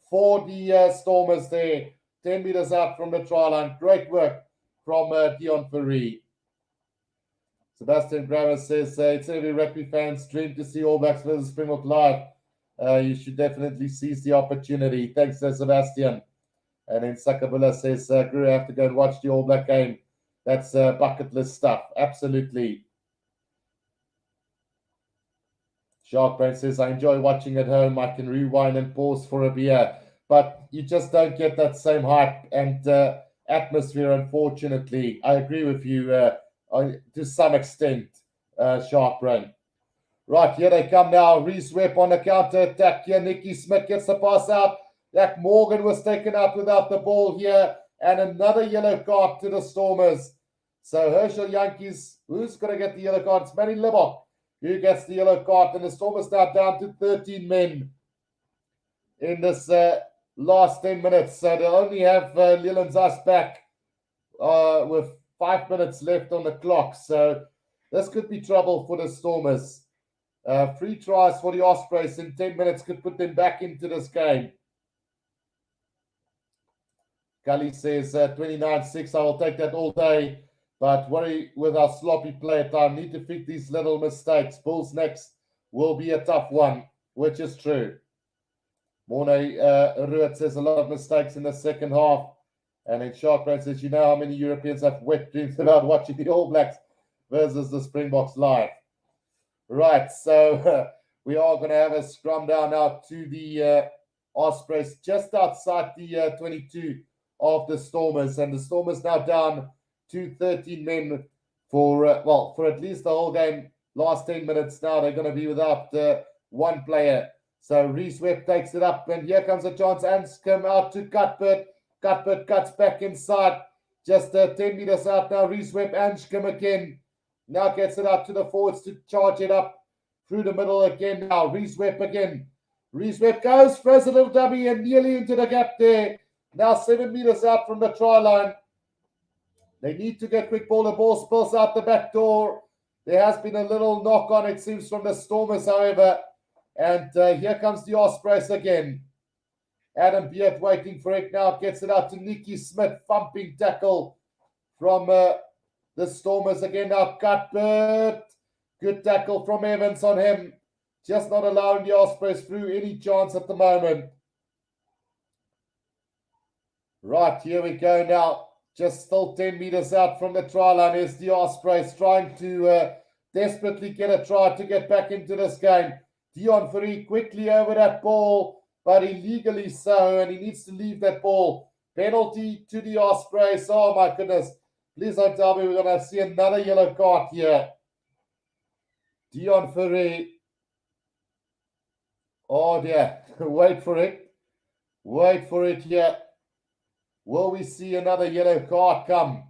for the Stormers there. 10 meters out from the try line. Great work from Dion Ferree. Sebastian Grammer says, it's every rugby fan's dream to see All Blacks versus Springbok live. You should definitely seize the opportunity. Thanks, Sebastian. And then Sakabula says, Guru, I have to go and watch the All Black game. That's bucket list stuff. Absolutely. Sharkbrain says, I enjoy watching at home. I can rewind and pause for a beer. But you just don't get that same hype and atmosphere, unfortunately. I agree with you to some extent, Sharkbrain. Right, here they come now. Reese Webb on the counter attack here. Nicky Smith gets the pass out. Jack Morgan was taken out without the ball here. And another yellow card to the Stormers. So Herschel Yankees, who's going to get the yellow card? It's Manny Libok who gets the yellow card. And the Stormers now down to 13 men in this last 10 minutes. So they only have Leland Zas back with 5 minutes left on the clock. So this could be trouble for the Stormers. 3 tries for the Ospreys in 10 minutes could put them back into this game. Gully says 29-6. I will take that all day. But worry with our sloppy player time. Need to fix these little mistakes. Bulls next will be a tough one, which is true. Morne Ruud says a lot of mistakes in the second half. And then Sharkbrain says, you know how many Europeans have wet dreams about watching the All Blacks versus the Springboks live. Right, so we are going to have a scrum down now to the Ospreys just outside the 22 of the Stormers. And the Stormers now down to 13 men for, for at least the whole game. Last 10 minutes now, they're going to be without one player. So Reese Webb takes it up, and here comes a chance. Anscombe out to Cuthbert. Cuthbert cuts back inside. Just 10 meters out now. Reese Webb, Anscombe again. Now gets it out to the forwards to charge it up through the middle again now. Reese Webb again. Reese Webb goes, throws a little dummy and nearly into the gap there. Now 7 meters out from the try line. They need to get quick ball. The ball spills out the back door. There has been a little knock on, it seems, from the Stormers, however. And here comes the Ospreys again. Adam Beard waiting for it now. Gets it out to Nicky Smith. Thumping tackle from the Stormers again. Now Cuthbert. Good tackle from Evans on him. Just not allowing the Ospreys through any chance at the moment. Right, here we go now. Just still 10 meters out from the try line is the Ospreys trying to desperately get a try to get back into this game. Dion Ferree quickly over that ball, but illegally so, and he needs to leave that ball. Penalty to the Ospreys. Oh my goodness. Please don't tell me we're going to see another yellow card here. Dion Ferree. Oh dear. Wait for it. Wait for it here. Will we see another yellow card come?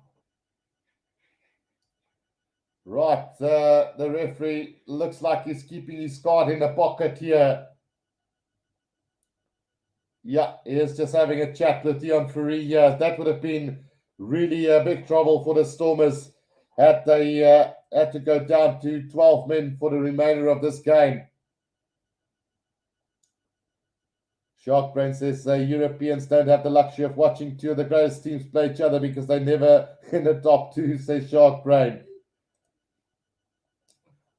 Right, the referee looks like he's keeping his card in the pocket here. Yeah, he is just having a chat with Dion Ferree here. That would have been really a big trouble for the Stormers had they had to go down to 12 men for the remainder of this game. Sharkbrain says Europeans don't have the luxury of watching two of the greatest teams play each other because they're never in the top two, says Sharkbrain.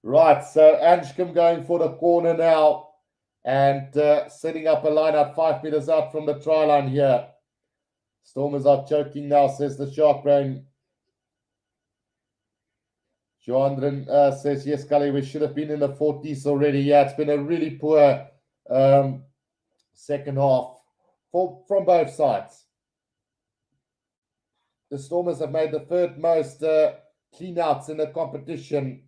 Right, so Anscombe going for the corner now and setting up a line out 5 meters out from the try line here. Stormers are choking now, says the Sharkbrain. Joandran says, yes, Cully, we should have been in the 40s already. Yeah, it's been a really poor second half from both sides. The Stormers have made the third most clean-outs in the competition,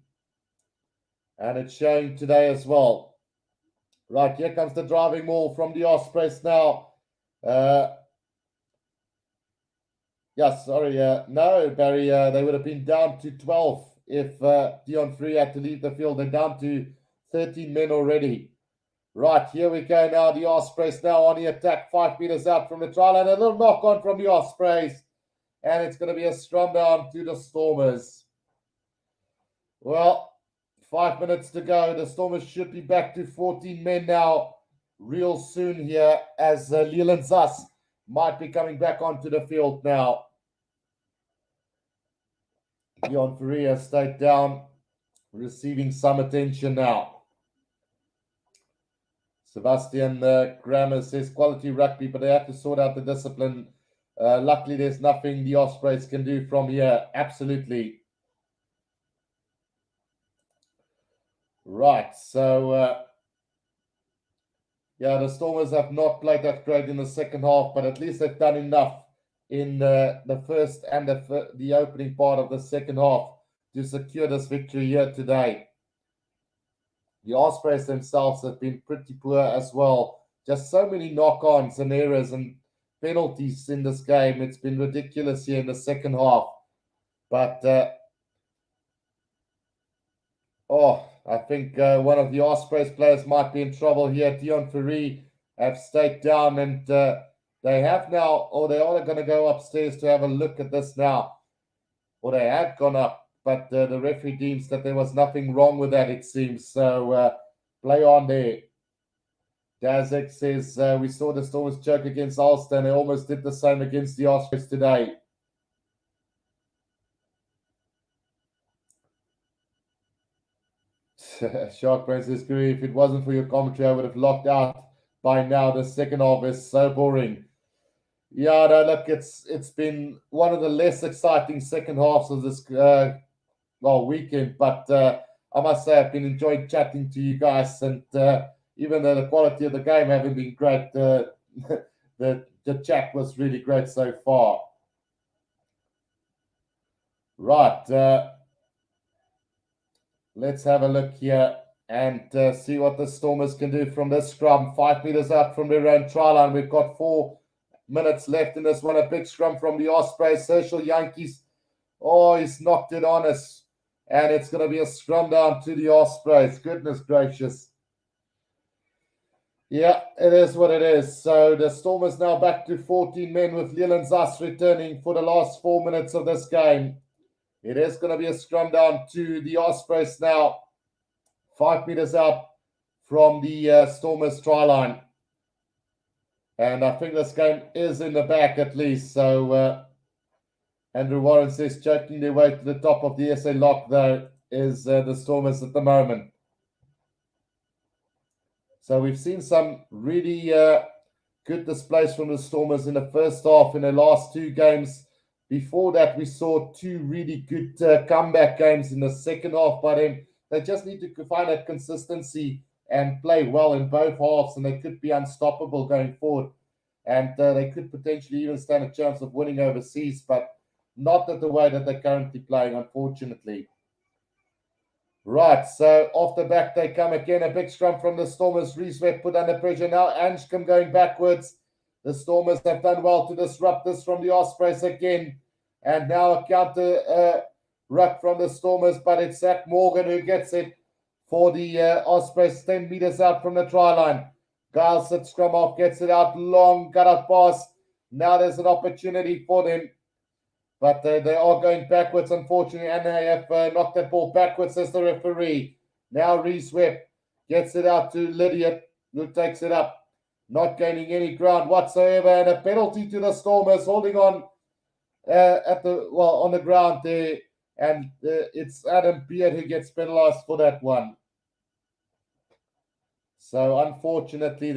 and it's showing today as well. Right, here comes the driving maul from the Ospreys now. No, Barry, they would have been down to 12 if Dion Ferree had to leave the field. They're down to 13 men already. Right, here we go now. The Ospreys now on the attack, 5 meters out from the try line. A little knock on from the Ospreys. And it's going to be a scrum down to the Stormers. Well, 5 minutes to go. The Stormers should be back to 14 men now real soon here as Leland Zas might be coming back onto the field now. Dion Ferreira stayed down, receiving some attention now. Sebastian Grammer says quality rugby, but they have to sort out the discipline. Luckily, there's nothing the Ospreys can do from here. Absolutely. Right, so yeah, the Stormers have not played that great in the second half, but at least they've done enough in the first and the opening part of the second half to secure this victory here today. The Ospreys themselves have been pretty poor as well. Just so many knock-ons and errors and penalties in this game. It's been ridiculous here in the second half. But, I think one of the Ospreys players might be in trouble here. Dion Ferreira have stayed down, and they have now, or they are going to go upstairs to have a look at this now. Or they had gone up, but the referee deems that there was nothing wrong with that, it seems. So play on there. Dazek says, we saw the Stormers choke against Ulster, and they almost did the same against the Ospreys today. Shark Brain says, Guru, if it wasn't for your commentary, I would have locked out by now. The second half is so boring. Yeah, no, look, it's been one of the less exciting second halves of this weekend, but I must say I've been enjoying chatting to you guys, and even though the quality of the game haven't been great, the chat was really great so far. Right, let's have a look here and see what the Stormers can do from this scrum. 5 meters out from their own try line. We've got 4 minutes left in this one. A big scrum from the Ospreys. Social Yankees. Oh, he's knocked it on us. And it's going to be a scrum down to the Ospreys. Goodness gracious. Yeah, it is what it is. So the Stormers now back to 14 men with Leland Zas returning for the last 4 minutes of this game. It is going to be a scrum down to the Ospreys now. 5 meters out from the Stormers try line. And I think this game is in the back at least. So Andrew Warren says choking their way to the top of the SA lock, though, is the Stormers at the moment. So we've seen some really good displays from the Stormers in the first half in the last 2 games. Before that, we saw 2 really good comeback games in the second half by them. They just need to find that consistency and play well in both halves, and they could be unstoppable going forward. And they could potentially even stand a chance of winning overseas, but not at the way that they're currently playing, unfortunately. Right, so off the back they come again. A big scrum from the Stormers. Reesweb put under pressure now. Anscombe going backwards. The Stormers have done well to disrupt this from the Ospreys again. And now a counter ruck from the Stormers, but it's Zach Morgan who gets it for the Ospreys 10 meters out from the try line. Giles at scrum off, gets it out long, got a pass. Now there's an opportunity for them. But they are going backwards, unfortunately, and they have knocked that ball backwards as the referee. Now Reesweb gets it out to Lydiot, who takes it up. Not gaining any ground whatsoever, and a penalty to the Stormers, holding on on the ground there, and it's Adam Beard who gets penalised for that one. So unfortunately,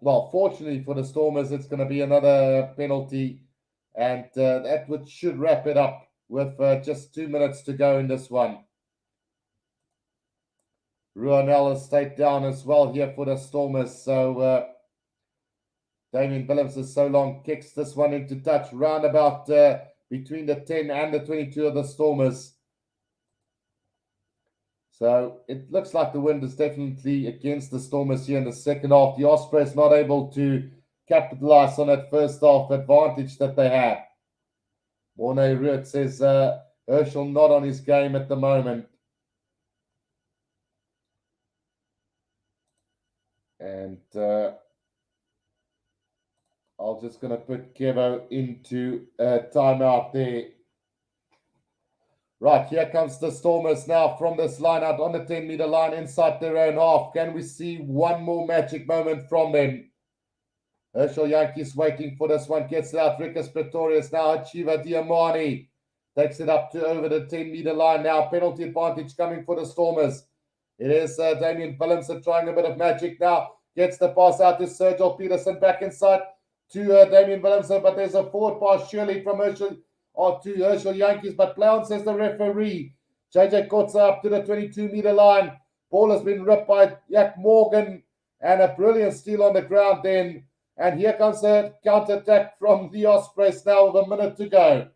fortunately for the Stormers, it's going to be another penalty, and that should wrap it up with just 2 minutes to go in this one. Ruanel has stayed down as well here for the Stormers. So Damien Willems' so long kicks this one into touch round about between the 10 and the 22 of the Stormers. So it looks like the wind is definitely against the Stormers here in the second half. The Ospreys not able to capitalize on that first half advantage that they had. Mornay Ruud says Herschel not on his game at the moment. And I'm just going to put Kevo into timeout there. Right, here comes the Stormers now from this line out on the 10-meter line inside their own half. Can we see one more magic moment from them? Herschel Yankees waiting for this one. Gets it out. Rickus Pretorius now. Chiva Diamani takes it up to over the 10-meter line now. Penalty advantage coming for the Stormers. It is Damien Willemse trying a bit of magic now. Gets the pass out to Sergio Peterson back inside to Damien Willemse, but there's a forward pass surely from Herschel to Herschel Yankees, but play on, says the referee. JJ Kotza up to the 22-meter line. Ball has been ripped by Jack Morgan, and a brilliant steal on the ground then. And here comes a counter-attack from the Ospreys now with a minute to go.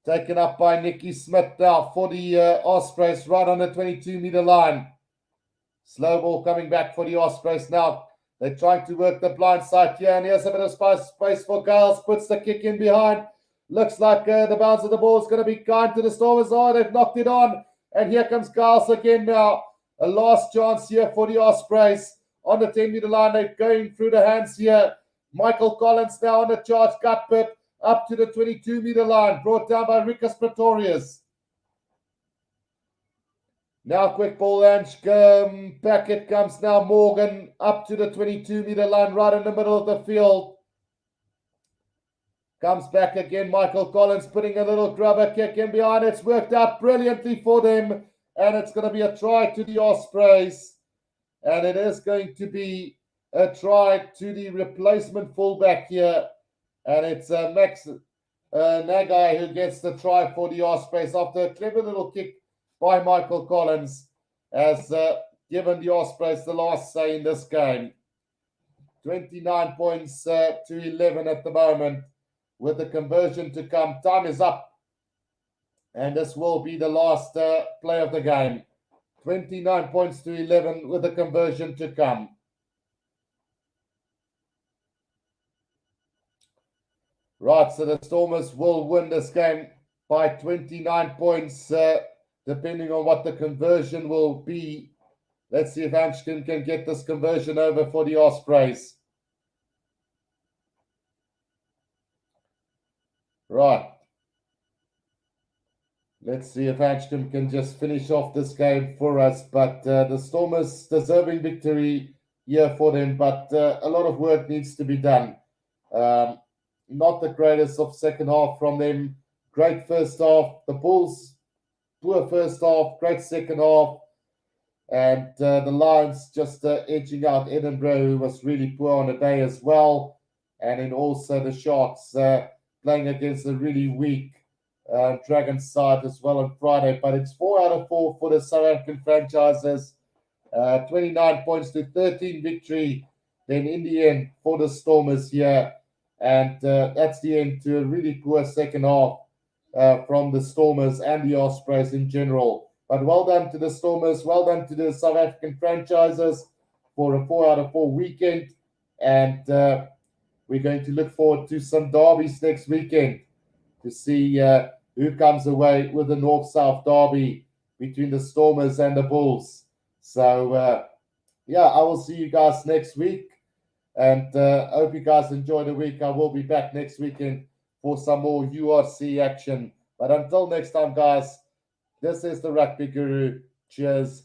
Taken up by Nicky Smith now for the Ospreys right on the 22-meter line. Slow ball coming back for the Ospreys now. They're trying to work the blind side here, and here's a bit of space for Giles. Puts the kick in behind. Looks like the bounce of the ball is going to be kind to the Stormers. Oh, they've knocked it on. And here comes Giles again now. A last chance here for the Ospreys. On the 10-meter line, they're going through the hands here. Michael Collins now on the charge cut pit up to the 22-meter line. Brought down by Rickus Pretorius. Now quick ball and back it comes now. Morgan up to the 22-meter line right in the middle of the field. Comes back again. Michael Collins putting a little grubber kick in behind. It's worked out brilliantly for them. And it's going to be a try to the Ospreys. And it is going to be a try to the replacement fullback here. And it's Max Nagai who gets the try for the Ospreys after a clever little kick by Michael Collins, has given the Ospreys the last say in this game. 29 points to 11 at the moment, with the conversion to come. Time is up, and this will be the last play of the game. 29 points to 11 with the conversion to come. Right, so the Stormers will win this game by 29 points, depending on what the conversion will be. Let's see if Amshkin can get this conversion over for the Ospreys. Right. Let's see if Amshkin can just finish off this game for us. But the Stormers deserving victory here for them, but a lot of work needs to be done. Not the greatest of second half from them. Great first half. The Bulls, poor first half, great second half. And the Lions just edging out Edinburgh, who was really poor on the day as well. And then also the Sharks playing against a really weak Dragons side as well on Friday. But it's 4 out of 4 for the South African franchises. 29 points to 13 victory. Then in the end for the Stormers here. And that's the end to a really poor second half from the Stormers and the Ospreys in general. But well done to the Stormers, well done to the South African franchises for a 4 out of 4 weekend. And we're going to look forward to some derbies next weekend to see who comes away with the North-South derby between the Stormers and the Bulls. So, yeah, I will see you guys next week. And I hope you guys enjoy the week. I will be back next weekend for some more URC action. But until next time, guys, this is the Rugby Guru. Cheers.